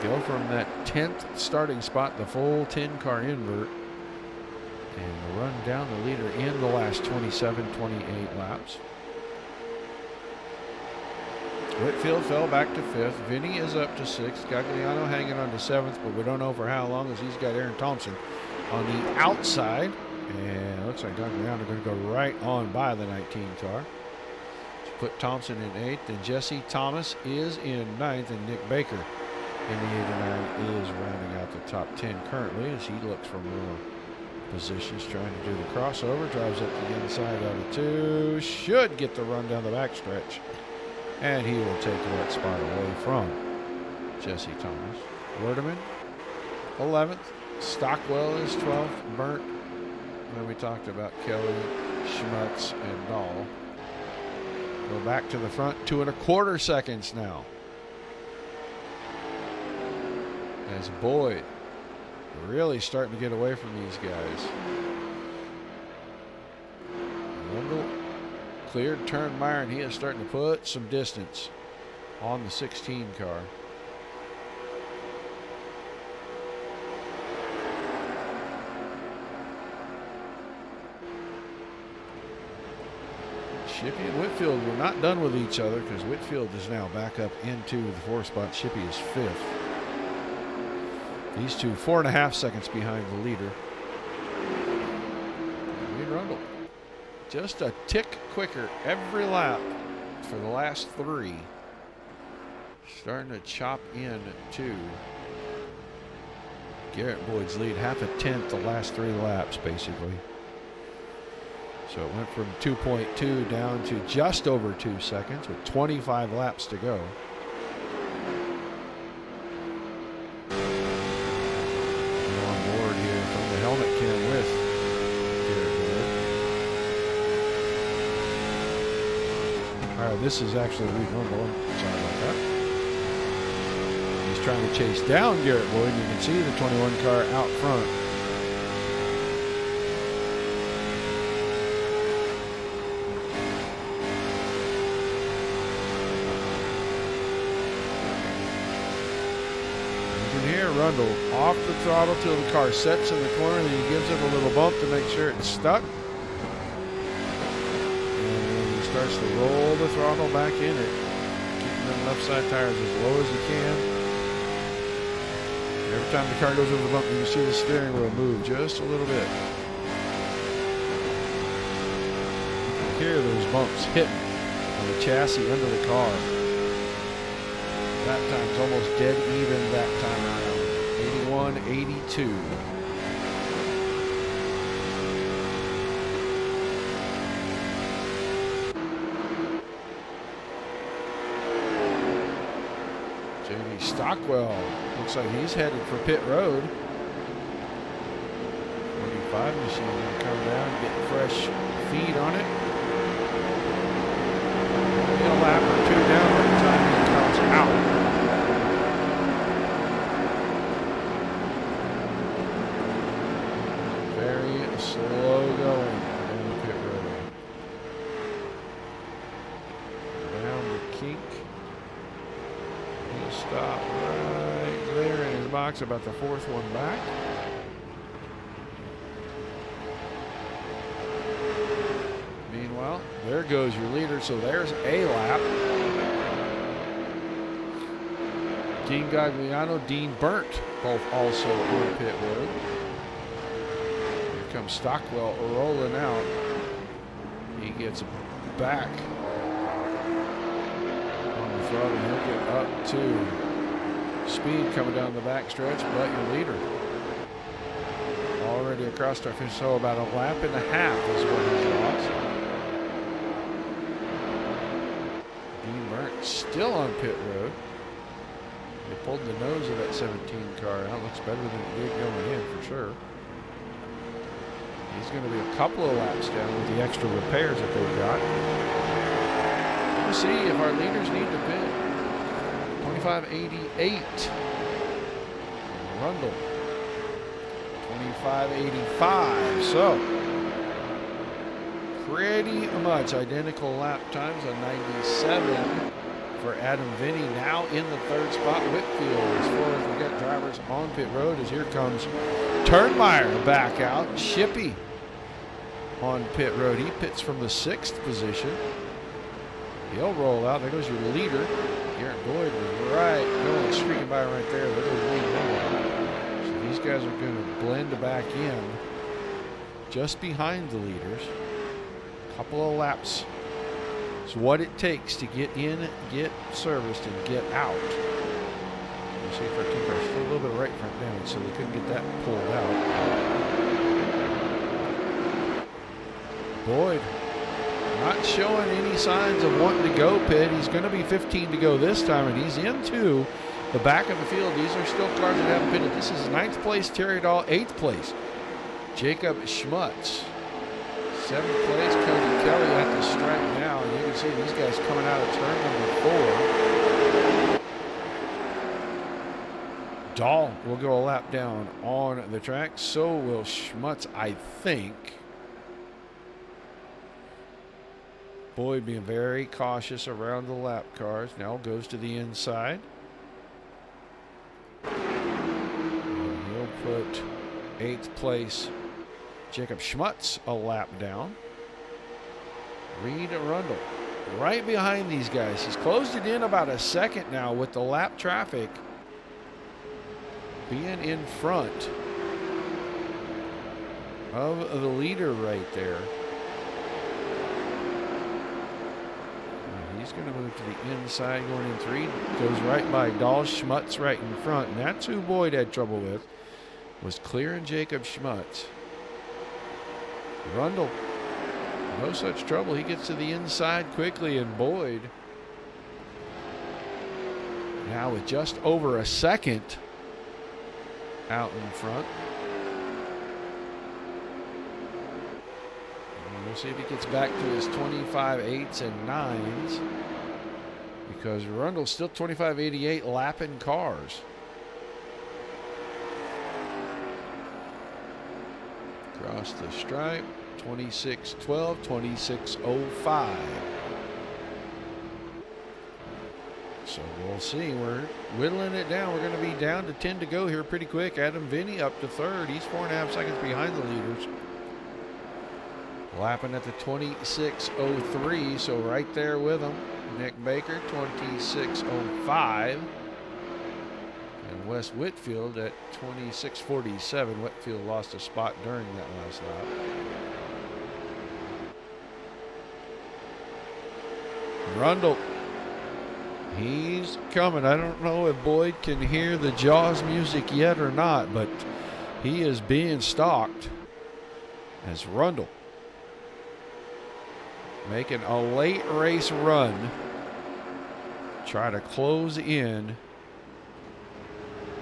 go from that 10th starting spot, the full 10-car invert, and run down the leader in the last 27, 28 laps. Whitfield fell back to 5th. Vinny is up to 6th. Gagliano hanging on to 7th, but we don't know for how long, as he's got Aaron Thompson on the outside. And it looks like Gagliano going to go right on by the 19 car. Put Thompson in 8th, and Jesse Thomas is in 9th, and Nick Baker in the 89 is rounding out the top 10 currently, as he looks for more positions, trying to do the crossover. Drives up the inside out of 2, should get the run down the backstretch, and he will take that spot away from Jesse Thomas. Werdeman 11th, Stockwell is 12th, Burnt. Then we talked about Kelly, Schmutz, and Dahl. Go back to the front, 2 1/4 seconds now. As Boyd really starting to get away from these guys. Rundle cleared Turnmeyer, and he is starting to put some distance on the 16 car. Shippey and Whitfield were not done with each other, because Whitfield is now back up into the 4th spot. Shippey is 5th. These two 4.5 seconds behind the leader. Reed Rundle just a tick quicker every lap for the last 3. Starting to chop in to Garrett Boyd's lead. 0.5 the last 3 laps, basically. So it went from 2.2 down to just over 2 seconds with 25 laps to go. On board here from the helmet cam with Garrett Boyd. All right, this is actually Reed Rundle. Sorry about that. He's trying to chase down Garrett Boyd. You can see the 21 car out front. Rundle off the throttle till the car sets in the corner, then he gives it a little bump to make sure it's stuck. And then he starts to roll the throttle back in it, keeping them left side tires as low as he can. every time the car goes over the bump, you can see the steering wheel move just a little bit. You can hear those bumps hitting on the chassis under the car. That time's almost dead even that time around. 81-82. JV Stockwell looks like he's headed for pit road. 45 machine gonna come down and get fresh feed on it. Maybe a lap or two down by the time he comes out. Very slow going down the pit road. Down the kink. He'll stop right there in his box, about the fourth one back. Meanwhile, there goes your leader, so there's a lap. Dean Gagliano, Dean Burnt, both also on pit road. Here comes Stockwell rolling out. He gets back on the throttle. He'll get up to speed coming down the back stretch, but your leader already across our finish, so about a lap and a half is what he's lost. Dean Burnt still on pit road. They pulled the nose of that 17 car out. Looks better than it did going in for sure. He's going to be a couple of laps down with the extra repairs that they've got. We'll see if our leaders need to pit. 25.88. Rundle. 25.85. So pretty much identical lap times on 97 for Adam Vinny. Now in the third spot, Whitfield, as far as we got drivers on pit road, as here comes Turnmeyer back out. Shippey on pit road. He pits from the 6th position. He'll roll out. There goes your leader. Garrett Boyd was right going, streaking by right there. There goes lead one. So these guys are going to blend back in just behind the leaders. Couple of laps. It's what it takes to get in, get serviced, and get out. We'll see if our two cars still a little bit of right front damage, so they couldn't get that pulled out. Boyd not showing any signs of wanting to go pit. He's going to be 15 to go this time, and he's into the back of the field. These are still cars that haven't pitted. This is 9th place, Terry Dahl. 8th place, Jacob Schmutz. 7th place, Cody Kelly at the stripe now. And you can see these guys coming out of turn number 4. Dahl will go a lap down on the track. So will Schmutz, I think. Boyd being very cautious around the lap cars. Now goes to the inside. And he'll put 8th place Jacob Schmutz a lap down. Reed Rundle right behind these guys. He's closed it in about a second now with the lap traffic being in front of the leader right there. He's going to move to the inside, going in 3. Goes right by Dahl. Schmutz right in front. And that's who Boyd had trouble with, was clearing Jacob Schmutz. Rundle, no such trouble. He gets to the inside quickly, and Boyd now with just over a second out in front. And we'll see if he gets back to his 25.8s and 9s, because Rundle's still 25.88 lapping cars. Across the stripe, 26.12, 26.05. So we'll see. We're whittling it down. We're going to be down to 10 to go here pretty quick. Adam Vinny up to 3rd. He's 4.5 seconds behind the leaders. Lapping at the 26.03, so right there with him. Nick Baker, 26.05. And And Wes Whitfield at 26:47. Whitfield lost a spot during that last lap. Rundle. He's coming. I don't know if Boyd can hear the Jaws music yet or not, but he is being stalked as Rundle making a late race run. Try to close in.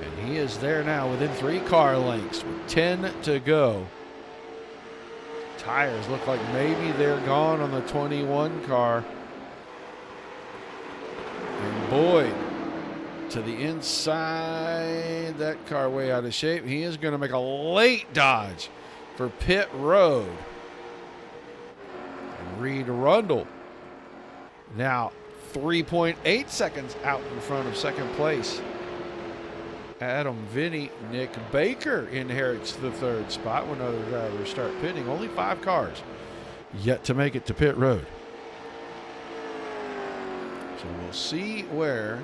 And he is there now within 3 car lengths with 10 to go. Tires look like maybe they're gone on the 21 car. And Boyd to the inside. That car way out of shape. He is going to make a late dodge for pit road. And Reed Rundle now 3.8 seconds out in front of second place. Adam Vinny. Nick Baker inherits the 3rd spot when other drivers start pitting. Only 5 cars yet to make it to pit road. So we'll see where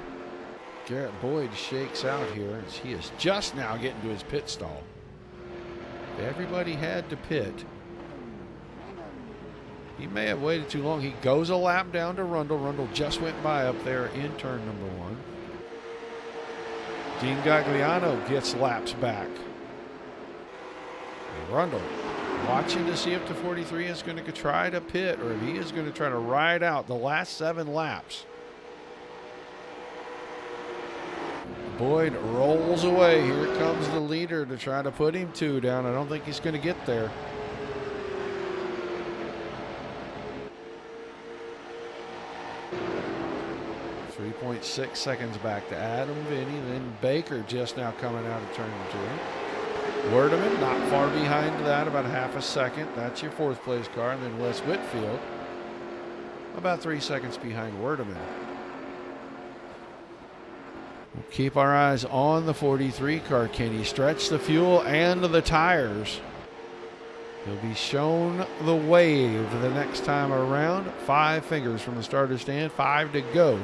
Garrett Boyd shakes out here as he is just now getting to his pit stall. Everybody had to pit. He may have waited too long. He goes a lap down to Rundle. Rundle just went by up there in turn number 1. Dean Gagliano gets laps back. And Rundle watching to see if the 43 is going to try to pit or if he is going to try to ride out the last 7 laps. Boyd rolls away. Here comes the leader to try to put him 2 down. I don't think he's going to get there. .6 seconds back to Adam Vinny, then Baker just now coming out of turn 2. Werdeman not far behind that, about half a second. That's your 4th place car. And then Wes Whitfield about 3 seconds behind Werdeman. We'll keep our eyes on the 43 car. Can he stretch the fuel and the tires? He'll be shown the wave the next time around. 5 fingers from the starter stand, 5 to go.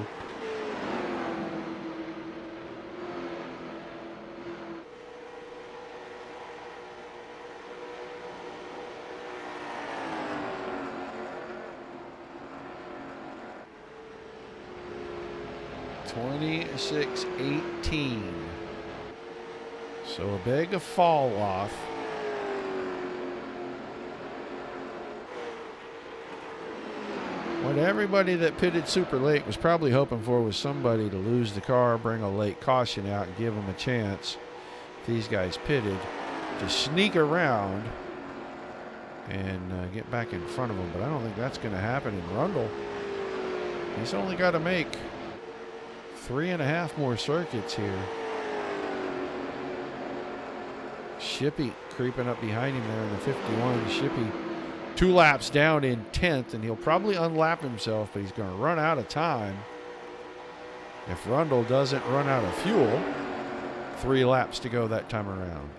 .26.18. So a big fall off. What everybody that pitted super late was probably hoping for was somebody to lose the car, bring a late caution out, and give them a chance, if these guys pitted, to sneak around and get back in front of them. But I don't think that's going to happen in Rundle. He's only got to make 3.5 more circuits here. Shippey creeping up behind him there in the 51. Shippey 2 laps down in 10th, and he'll probably unlap himself, but he's going to run out of time if Rundle doesn't run out of fuel. 3 laps to go that time around.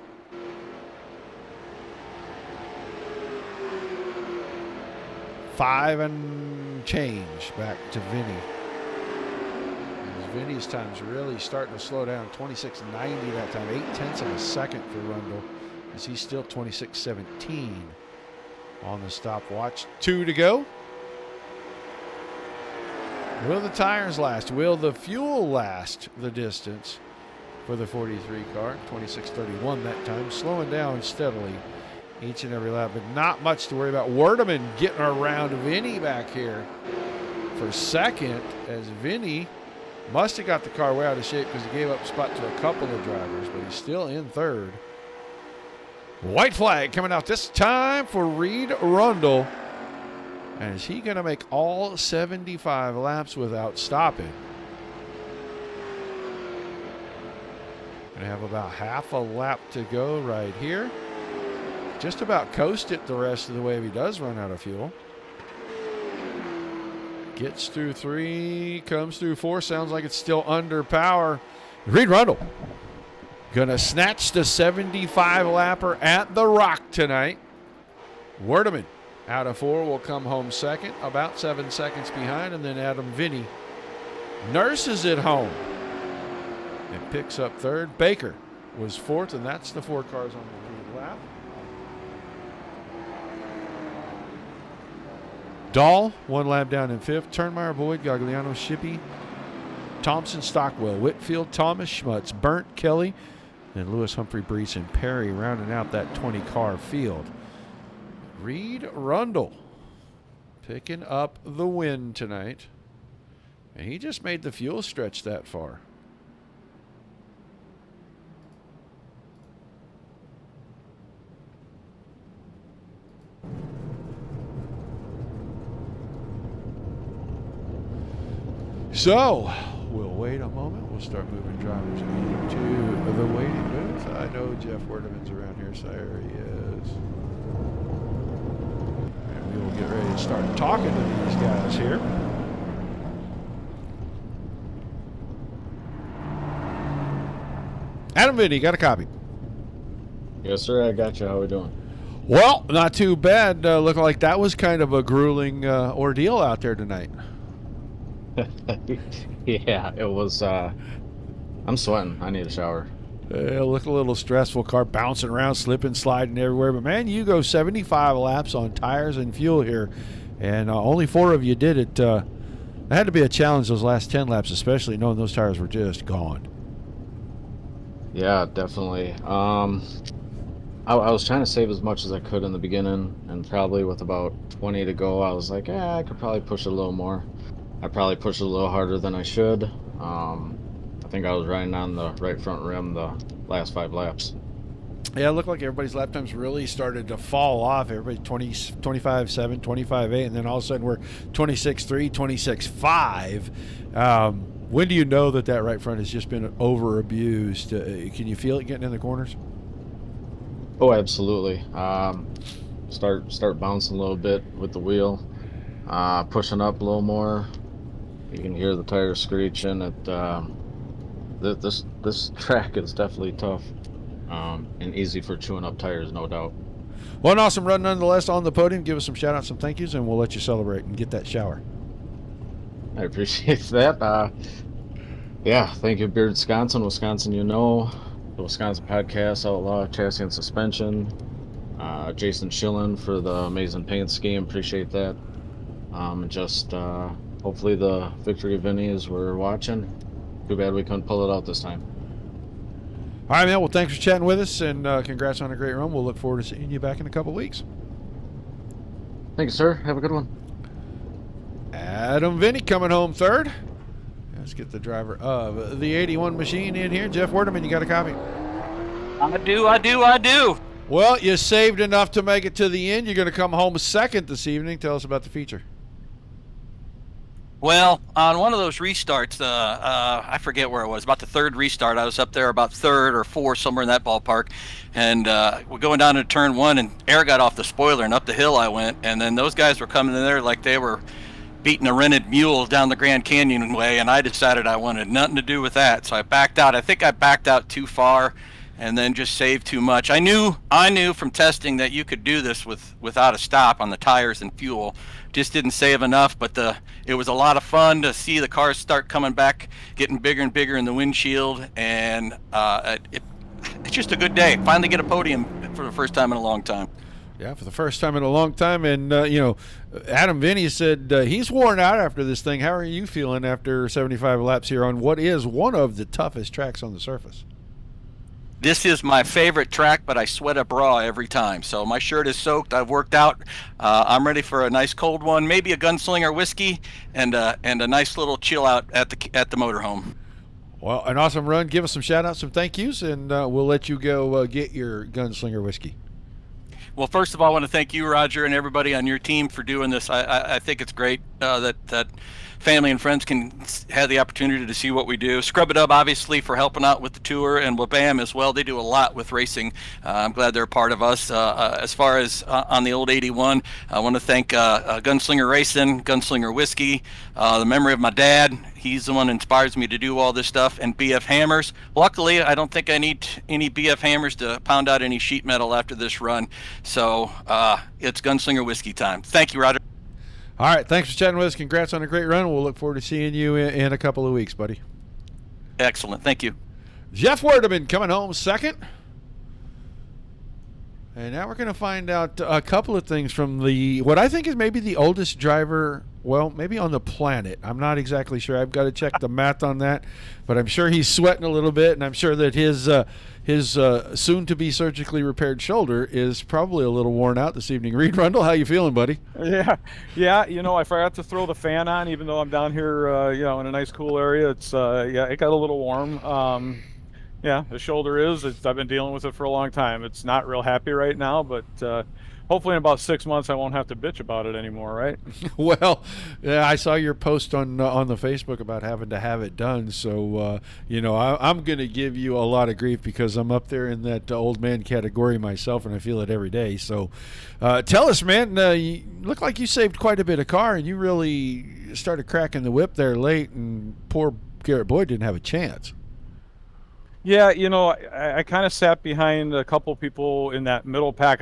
$5 and change back to Vinny. Vinny's time's really starting to slow down. 26.90 that time, 0.8 of a second for Rundle, as he's still 26.17 on the stopwatch. 2 to go. Will the tires last? Will the fuel last the distance for the 43 car? 26.31 that time, slowing down steadily each and every lap, but not much to worry about. Werdeman getting around Vinny back here for second, as Vinny must have got the car way out of shape because he gave up a spot to a couple of drivers, but he's still in 3rd. White flag coming out this time for Reed Rundle. And is he going to make all 75 laps without stopping? Going to have about half a lap to go right here. Just about coast it the rest of the way if he does run out of fuel. Gets through 3, comes through 4. Sounds like it's still under power. Reed Rundle gonna snatch the 75 lapper at the Rock tonight. Werdeman out of 4 will come home second, about 7 seconds behind, and then Adam Vinny nurses it home. and picks up third. Baker was fourth, and that's the 4 cars on the lead lap. Dahl, 1 lap down in fifth. Turnmeyer, Boyd, Gagliano, Shippey, Thompson, Stockwell, Whitfield, Thomas, Schmutz, Burnt, Kelly, and Lewis, Humphrey, Brees, and Perry rounding out that 20-car field. Reed Rundle picking up the win tonight. And he just made the fuel stretch that far. So, we'll wait a moment. We'll start moving drivers into the waiting booth. I know Jeff Werdeman's around here, so there he is. And we will get ready to start talking to these guys here. Adam Vinny, got a copy? Yes, sir. I got you. How we doing? Well, not too bad. Looked like that was kind of a grueling ordeal out there tonight. Yeah, it was. I'm sweating. I need a shower. It looked a little stressful. Car bouncing around, slipping, sliding everywhere. But, man, you go 75 laps on tires and fuel here, and only 4 of you did it. It had to be a challenge those last 10 laps, especially knowing those tires were just gone. Yeah, definitely. I was trying to save as much as I could in the beginning, and probably with about 20 to go, I was like, I could probably push it a little more. I probably pushed it a little harder than I should. I think I was riding on the right front rim the last 5 laps. Yeah, it looked like everybody's lap times really started to fall off. Everybody 25.7, 25.8, and then all of a sudden we're 26.3, 26.5. When do you know that right front has just been over-abused? Can you feel it getting in the corners? Oh, absolutely. Start bouncing a little bit with the wheel, pushing up a little more. You can hear the tires screeching. This track is definitely tough and easy for chewing up tires, no doubt. Well, an awesome run nonetheless on the podium. Give us some shout-outs, some thank yous, and we'll let you celebrate and get that shower. I appreciate that. Yeah, thank you, Beard Wisconsin, the Wisconsin Podcast, Outlaw Chassis and Suspension, Jason Schillen for the amazing paint scheme, appreciate that. And just hopefully the victory Vinnies were watching. Too bad we couldn't pull it out this time. All right, man. Well, thanks for chatting with us, and congrats on a great run. We'll look forward to seeing you back in a couple weeks. Thank you, sir. Have a good one. Adam Vinny coming home third. Let's get the driver of the 81 machine in here. Jeff Werdeman, you got a copy? I do. Well, you saved enough to make it to the end. You're going to come home second this evening. Tell us about the feature. Well, on one of those restarts, I forget where it was, about the third restart, I was up there about third or fourth, somewhere in that ballpark, and we're going down to turn 1, and air got off the spoiler, and up the hill I went, and then those guys were coming in there like they were beating a rented mule down the Grand Canyon way, and I decided I wanted nothing to do with that, so I backed out. I think I backed out too far and then just saved too much. I knew from testing that you could do this without a stop on the tires and fuel. Just didn't save enough, but it was a lot of fun to see the cars start coming back, getting bigger and bigger in the windshield, and it's just a good day. Finally get a podium for the first time in a long time. Yeah, for the first time in a long time, and Adam Vinny said he's worn out after this thing. How are you feeling after 75 laps here on what is one of the toughest tracks on the surface? This is my favorite track, but I sweat a bra every time. So my shirt is soaked. I've worked out. I'm ready for a nice cold one, maybe a Gunslinger whiskey, and a nice little chill out at the motorhome. Well, an awesome run. Give us some shout outs, some thank yous, and we'll let you go get your Gunslinger whiskey. Well, first of all, I want to thank you, Roger, and everybody on your team for doing this. I think it's great that family and friends can have the opportunity to see what we do. Scrub It Up, obviously, for helping out with the tour, and WBAM as well. They do a lot with racing. I'm glad they're a part of us. As far as on the old 81, I want to thank Gunslinger Racing, Gunslinger Whiskey, the memory of my dad. He's the one that inspires me to do all this stuff, and BF Hammers. Luckily, I don't think I need any BF Hammers to pound out any sheet metal after this run. So it's Gunslinger Whiskey time. Thank you, Roger. All right, thanks for chatting with us. Congrats on a great run. We'll look forward to seeing you in a couple of weeks, buddy. Excellent. Thank you. Jeff Werdeman coming home second. And now we're going to find out a couple of things from what I think is maybe the oldest driver, well, maybe on the planet. I'm not exactly sure. I've got to check the math on that, but I'm sure he's sweating a little bit, and I'm sure that his soon-to-be surgically repaired shoulder is probably a little worn out this evening. Reed Rundle, how you feeling, buddy? Yeah. I forgot to throw the fan on, even though I'm down here, in a nice cool area. It's it got a little warm. Yeah, the shoulder I've been dealing with it for a long time. It's not real happy right now, but hopefully in about 6 months I won't have to bitch about it anymore, right? Well, I saw your post on the Facebook about having to have it done. So, I'm going to give you a lot of grief because I'm up there in that old man category myself, and I feel it every day. So tell us, man, you look like you saved quite a bit of car, and you really started cracking the whip there late, and poor Garrett Boyd didn't have a chance. Yeah, I kind of sat behind a couple people in that middle pack.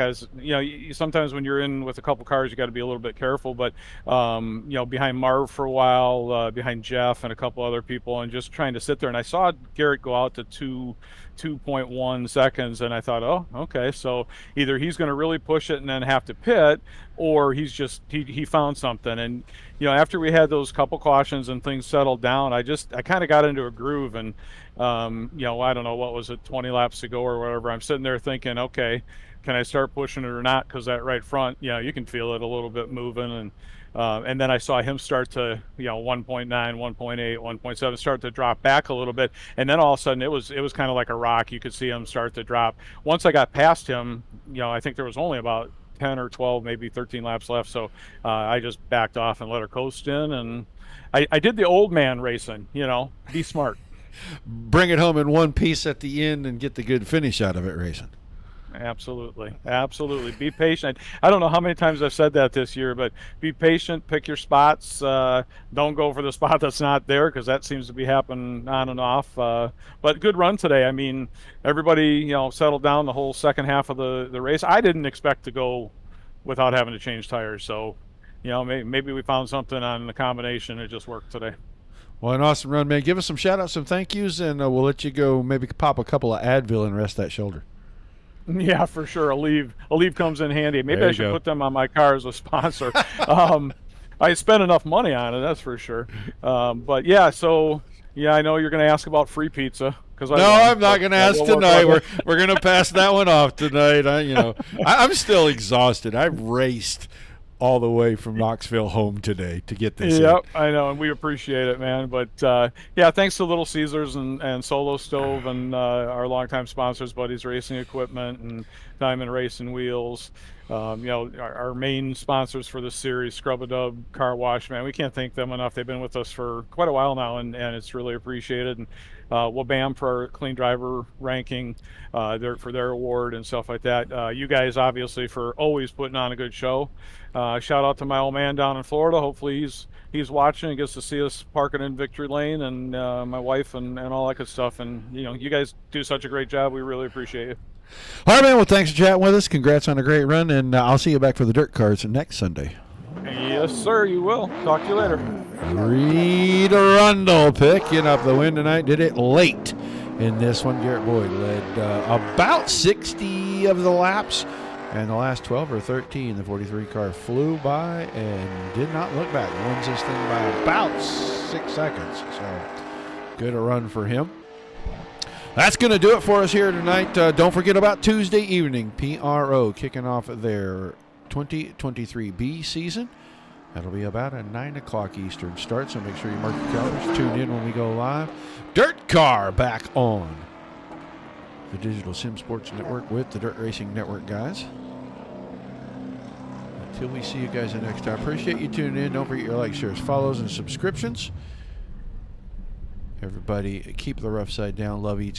Sometimes when you're in with a couple cars, you got to be a little bit careful. But, behind Marv for a while, behind Jeff and a couple other people, and just trying to sit there. And I saw Garrett go out to 2.1 seconds, and I thought, oh, okay, so either he's going to really push it and then have to pit, or he found something. And after we had those couple cautions and things settled down, I kind of got into a groove. And I don't know, what was it, 20 laps to go or whatever, I'm sitting there thinking, okay, can I start pushing it or not? Because that right front, you can feel it a little bit moving. And then I saw him start to 1.9, 1.8, 1.7 start to drop back a little bit, and then all of a sudden it was kind of like a rock. You could see him start to drop. Once I got past him, I think there was only about 10 or 12, maybe 13 laps left, so I just backed off and let her coast in, and I did the old man racing. Be smart. Bring it home in one piece at the end and get the good finish out of it racing. Absolutely. Be patient. I don't know how many times I've said that this year, but be patient, pick your spots. Don't go for the spot that's not there, because that seems to be happening on and off. But good run today. I mean, everybody, settled down the whole second half of the race. I didn't expect to go without having to change tires. So, maybe we found something on the combination. It just worked today. Well, an awesome run, man. Give us some shout-outs, some thank yous, and we'll let you go maybe pop a couple of Advil and rest that shoulder. Yeah, for sure. Aleve comes in handy. Maybe I should put them on my car as a sponsor. I spent enough money on it, that's for sure. But yeah, so I know you're going to ask about free pizza. I'm not going to ask tonight. We're going to pass that one off tonight. I'm still exhausted. I've raced all the way from Knoxville home today to get this. Yep, I know, and we appreciate it, man. But thanks to Little Caesars and Solo Stove and our longtime sponsors, Buddies Racing Equipment and Diamond Racing Wheels. Our main sponsors for this series, Scrub-A-Dub Car Wash, man, we can't thank them enough. They've been with us for quite a while now, and it's really appreciated. And Wabam for our clean driver ranking, for their award and stuff like that. You guys, obviously, for always putting on a good show. Shout out to my old man down in Florida. Hopefully he's watching and gets to see us parking in Victory Lane, and my wife and all that good stuff. And you guys do such a great job. We really appreciate you. All right, man. Well, thanks for chatting with us. Congrats on a great run, and I'll see you back for the dirt cars next Sunday. Yes, sir, you will. Talk to you later. Reed Rundle picking up the win tonight. Did it late in this one. Garrett Boyd led about 60 of the laps, and the last 12 or 13, the 43 car flew by and did not look back. Wins this thing by about 6 seconds. So good a run for him. That's going to do it for us here tonight. Don't forget about Tuesday evening. PRO kicking off their 2023 B season. That'll be about a 9 o'clock Eastern start, so make sure you mark your calendars. Tune in when we go live. Dirt Car back on the Digital Sim Sports Network with the Dirt Racing Network guys. Until we see you guys the next time, appreciate you tuning in. Don't forget your likes, shares, follows, and subscriptions. Everybody, keep the rough side down. Love each